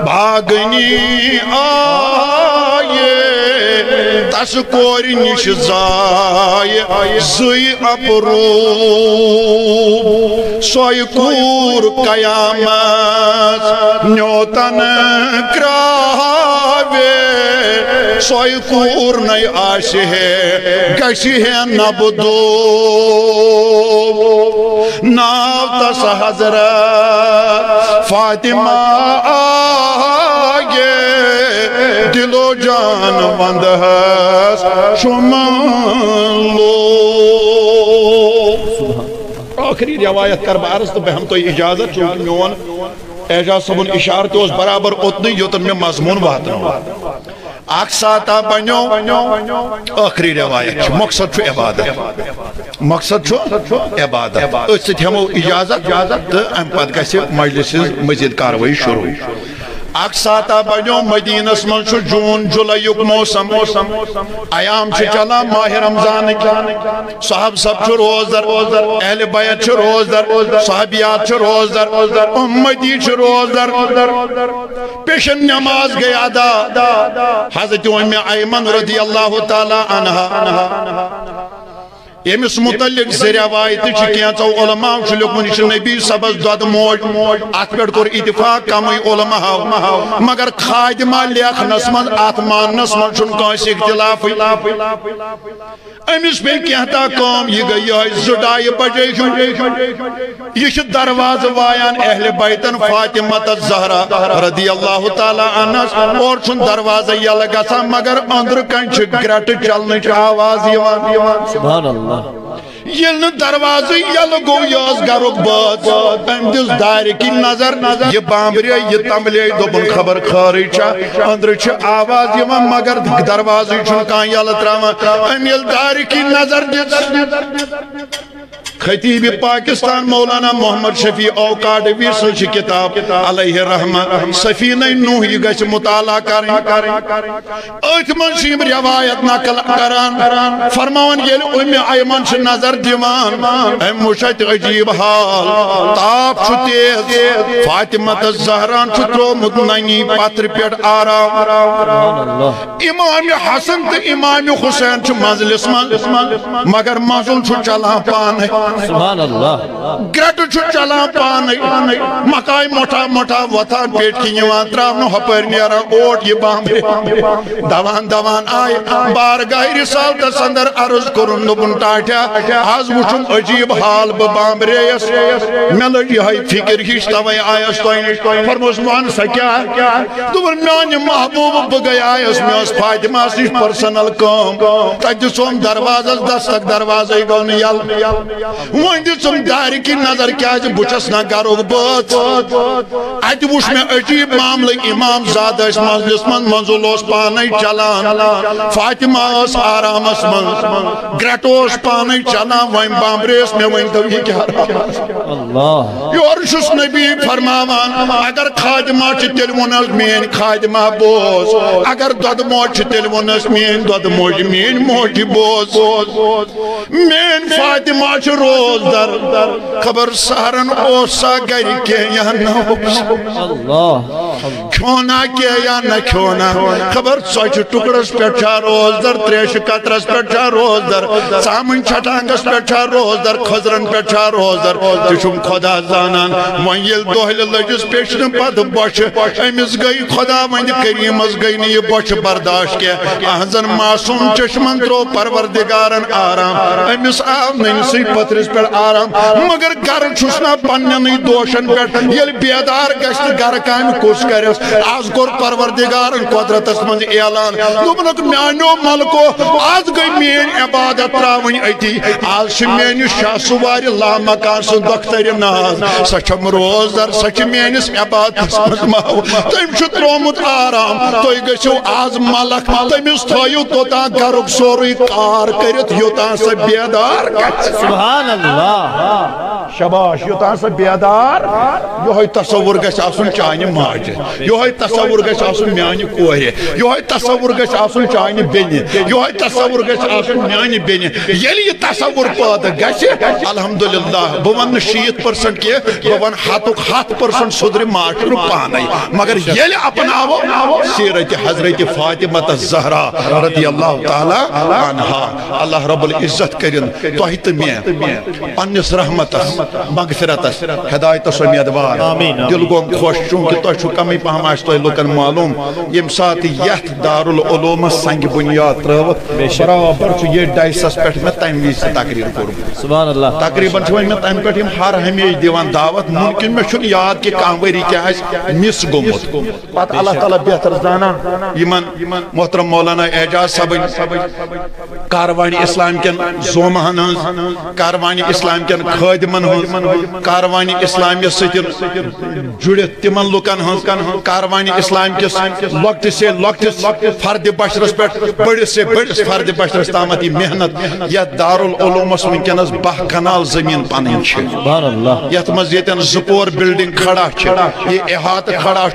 بھاگنی آئے تس کوری نش زائے زی اپرو سوئی کور قیامت نیوتن کراوے سوئی کور نئی آشی ہے گشی ہے نبدو ناوتس حضرت فاطمہ آگے دل و جان بند ہے شمال لو آخری روایت کر بارس تو بہم تو اجازت چونکہ میون اعجاز صبن اشارت اس برابر اتنی یوتن میں مضمون باتنا اخ ساتا بنو آخری روایت مقصد چھو عبادت مقصد چھو عبادت اس سے ہمو اجازت تو ام پت گژھِ مجلس مزید کاروائی شروع اخ ساتا بنو مدینس من چھو جون جولائی موسم ایام چھ چلان ماہ رمضان صحاب سب چھو روزدر اہل بیت چھو روزدر صحابیات چھو روزدر امتی چھو روزدر پیشن نماز گئی ادا حضرت ام ایمن رضی اللہ تعالی عنہ یمس متعلق زی روایت کینچو علماء لکھمن نبی سبز دود موج ات پہ کور اتفاق کمی علماء مگر خادمہ لیکھنس من ات ماننس من کانس اختلاف امس پہ کہتا کام یہ گئی یہ زڈائی بجے یہ دروازہ وایان اہل بیتن فاطمہ الزہرا رضی اللہ تعالی عنہ اور دروازہ یل گژھان مگر اندر کن گرٹ چلنچ آواز سبحان اللہ یل دروازہ یل گو یس گرک بات ام دس دار کی نظر یہ بامبرے یہ تمبلے دوپن خبر خاری اندر آواز مگر دروازہ کان یل تراوان ام یل دار کی نظر خطیب پاکستان مولانا محمد شفیع اوقاڈوی سچ کتاب علیہ رحمہ سفینہ نوح یہ گچھ مطالعہ کریں ایت منشیم روایت نقل کران فرماون یل ام ایمن چھ نظر دیوان ام مشت عجیب حال تاپ چھ تیز فاطمہ الزہران چھ ترومت ننی پتر پیٹ آرام امام حسن تو امام حسین چھ مجلس من مگر مزل چھ چلان پانے سبحان اللہ گرٹ چھو چلان پانے مکائی موٹا وطان پیٹ کی نیوان تراؤنو ہپر نیارا اوٹ یہ بامبے دوان آئے بارگاہ رسالت سندر عرض کرن نبن ٹاٹیا آز وچھم عجیب حال بامب ریس میں لگی ہائی فکر ہیش توائی آئیس توئی فرموز مان سکیا دور میانی محبوب بگئی آئیس میں اس فاطمہ سیش پرسنل کام تجسوم دروازہ دستک دروازہ گون یل وہن دسم دار کی نظر کیا بچس نہ کرو بات ات وش میں عجیب معاملہ امام زاد اس مجلس من منزل اس پانے چلان فاطمہ اس آرامس من گرٹوس پانے چلان وہن بامبریس میں وہن تو یہ کیا اللہ یورشس نبی فرماوان اگر خادمہ چھ تلونس مین خادمہ بوز اگر دود موج چھ تلونس مین دود موج مین موج بوز مین فاطمہ چھ روز در خبر سہرن اوسا گری کے یا نہ کھونا کے یا نہ کھونا خبر سوچ ٹکڑس پیٹھا روز در تریش کترس پیٹھا روز در سامن چھٹانگس پیٹھا روز در خزرن پیٹھا روز در تشم خدا زانان ویل دوہل لجس پیشن پد بوش امس گئی خدا وند کریم از گئی نی بوش برداشت کے احزن معصوم چشمن ترو پروردگارن آرام امس آو ننسی پترس پر آرام مگر گر چھسنا پننی دوشن پر یل بیدار گشت گر کام کس کرس آز گر پروردگارن قدرت اسمند اعلان دوبنک میانو ملکو آز گئی مین عبادت راون ایتی آز شمین شاہ سواری لامکان سن دکتر ناز سچم روز در سچ مینس عبادت اسمند ماو تیم شد رومت آرام توی گشو آز ملک تیمیس تھایو توتا گرک سوری کار کرت یوتا سے بیدار سبحان اللہ شباش یوتان سا بیدار یوہی تصور گش آسن چاہنی ماجد یوہی تصور گش آسن میانی کوہی یوہی تصور گش آسن چاہنی بینی یوہی تصور گش آسن میانی بینی یلی یہ تصور پاتا گش الحمدللہ بون 60% کے بون 7% صدر معاشر پانی مگر یلی اپناو سیرت حضرت فاطمہ الزہرا رضی اللہ تعالی عنہ اللہ رب العزت کرن توہیت میں پنس رحمت مغفرت ہدایت امیدوار دل گوم خوش چونکہ تو کمی پہم آس تو لکن معلوم یم سات یت دارالعلوم سنگ بنیاد تروت برابر یہ ڈائسس پہ میں تمہ وز تقریر کورمت سبحان اللہ تقریباً میں تمہ پہ ہر ہمیشہ دیوان دعوت ممکن میں چھن یاد کہ کان وری کیا مس گومت پتہ اللہ تعالیٰ بہتر زانان یمن محترم مولانا اعجاز صاحب کاروانی اسلام کن زومہن کاروانی کاروانی اسلام کن خادمن ہن کاروانی اسلامی ستن جڑت تمن لکن ہن کاروانی اسلام کس لکٹ سے لکٹس فرد بشرس پہ بڑس سے بڑس فرد بشرس تامت محنت یا دارالعلومس ونکس 10 کنال زمین پنن یت مز یتن زپور بلڈنگ کھڑا یہ احاطہ کھڑا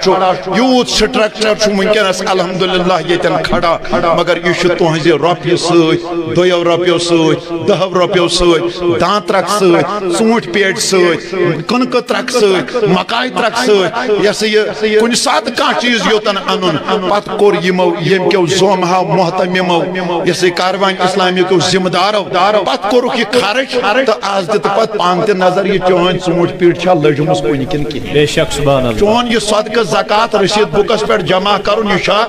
یوت سٹرکچر ونکس الحمدللہ یتن کھڑا مگر یہ تہذ روپیہ ست 2 روپیو ست 10 روپیو ست دان ترک ست ژوٗنٛٹھۍ پیٹہِ سۭتۍ کٕنکہٕ ترک سۭتۍ مکاے ترک سۭتۍ یہ سا یہ کُنہِ ساتہٕ کانٛہہ چیٖز یوتن انُن پتہٕ کوٚر یِمو ییٚمہِ کیو زومہو محتمِمو یہ سا کاروانہِ اسلامی کیو ذمہٕ دارو پتہٕ کوٚرُکھ یہِ خرچ تہٕ آز دِتہٕ پتہٕ پانہٕ تہِ نظر یہِ چٲنۍ ژوٗنٛٹھۍ پیٖٹ چھا لٔجمٕژ کُنہِ کِنہٕ کِہیٖنۍ بے شک سبحان اللہ چون یہ صدقہ زکات رسید بکس پہ جمع کرن یہ چھا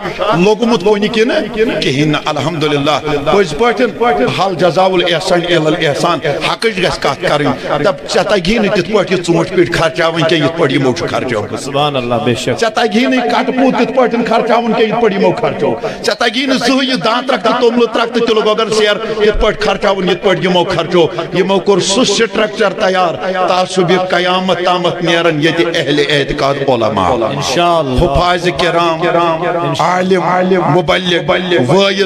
لوگمت کونی کِنہٕ کِہیٖنۍ نہٕ الحمدللہ پٔزۍ پٲٹھۍ حل جزاء الاحسان الی الاحسان حقٕچ گژھِ کتھ کرٕنۍ دپ ژےٚ تگی نہٕ تِتھ پٲٹھۍ یہِ ژوٗنٛٹھۍ پیٖٹ خرچاوٕنۍ کینٛہہ یِتھ پٲٹھۍ یِمو چھُ خرچومُت سبحان اللہ بے شک ژےٚ تگی نہٕ کٹہٕ پوٗت تِتھ پٲٹھۍ خرچاوُن کینٛہہ یِتھ پٲٹھۍ یِمو خرچو ژےٚ تگی نہٕ زٕہٕنۍ یہِ دان ترک تہٕ توٚملہٕ ترک تہٕ تِلہٕ گۄگل سیر یِتھ پٲٹھۍ خرچاوُن یِتھ پٲٹھۍ یِمو خرچو یِمو کوٚر سُہ سٹرکچر تیار تعصُبہِ قیامت تامتھ نیرن ییٚتہِ اہل اعتقاد علماء انشاءاللہ حفاظ کرام عالم مبلغ وائز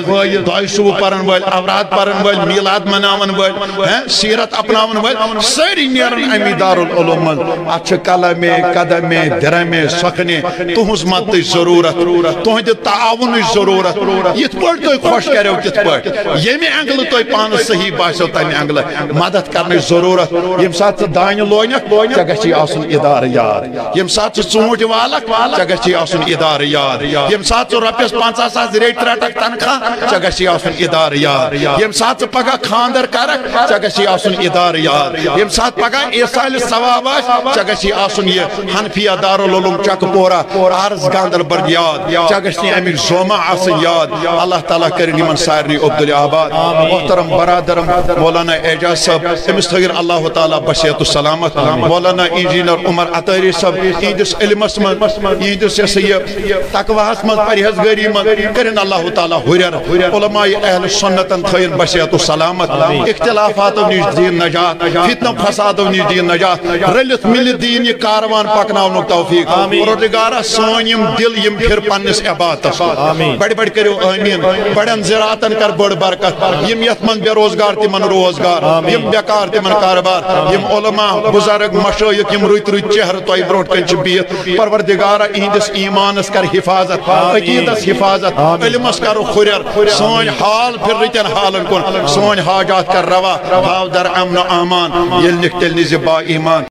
200 پرن ول اوراد پرن ول میلاد مناون ول سیرت اپناون ول ساری نیرن امی دارالعلوم اتھ قلم قدم درم سخن تہذ مدد ضرورت تہند تعاون ضرورت یت پٲٹھۍ تُہۍ خوش کرو تِتھ پٲٹھۍ ییٚمہِ اینگلہٕ تۄہہِ پانس صحیح باسیو تمہِ اینگلہٕ مدد کرنٕچ ضرورت ییٚمہِ ساتہٕ ژٕ دانہِ لونکھ ژےٚ گژھی آسُن ادارٕ یاد ییٚمہِ ساتہٕ ژٕ ژوٗنٛٹھۍ والکھ ژےٚ گژھی آسُن ادارٕ یاد ییٚمہِ ساتہٕ ژٕ رۄپیس 50,000 ریٹ رٹکھ تنخواہ ژےٚ گژھی آسُن ادارٕ یاد ییٚمہِ ساتہٕ ژٕ پگاہ خاندر کرکھ ژےٚ گژھی آسُن ادارٕ یاد ییٚمہِ ساتہٕ پگاہ ایٖسالہِ ثواب آسہِ ژےٚ گژھی آسُن یہِ حنفیہ دارالعلوم چکہٕ پورہ عرض گاندربل یاد ژےٚ گژھنی امیُک زومہ آسٕنۍ یاد اللہ تعالیٰ کٔرِنۍ یِمن سارنٕے عبدالآباد محترم برادرم مولانا اعجاز صاحب أمِس تھٲیِن اللہ تعالیٰ بصیحت سلامت مولانا انجینئر عمر عطاری صاحب یِہنٛدِس علمس منٛز یِہنٛدِس یہ سا یہ تقواہس منٛز پرہیزگٲری منٛز کٔرِنۍ اللہ تعالیٰ ہُرٮ۪ر علماء اہل سنتن تھٲیِن بصیحت سلامت اختلافاتو نِش دِیِن نجات فتنہٕ فسادو نِش دِیِن نجات رٔلِتھ مِلِتھ دِیِن یہِ کاروان پکناونُک توفیق پروردگارا سٲنۍ یِم دِل یِم پھِر پننِس عبادتس بڑِ بڑِ کٔرِو آمیٖن بڑٮ۪ن زِراعتن کر بٔڑ برکت یِم یتھ منٛز بے روزگار تِمن روزگار یِم بیکار تِمن کاربار یِم علماء بزرگ مشٲیخ یِم رٕتۍ رٕتۍ چہرٕ تۄہہِ برونٛٹھ کَنہِ چھِ بِہِتھ پروردگارا یِہنٛدِس ایمانس کر حفاظت عقیدس حفاظت علمس کرو ہُرٮ۪ر سٲنۍ حال پھِر رٕتٮ۪ن حالن کُن سٲنۍ حاجات کر روا ہاو در امن و امان ییٚلہِ نِکھ تیٚلہِ نِزِ با ایمان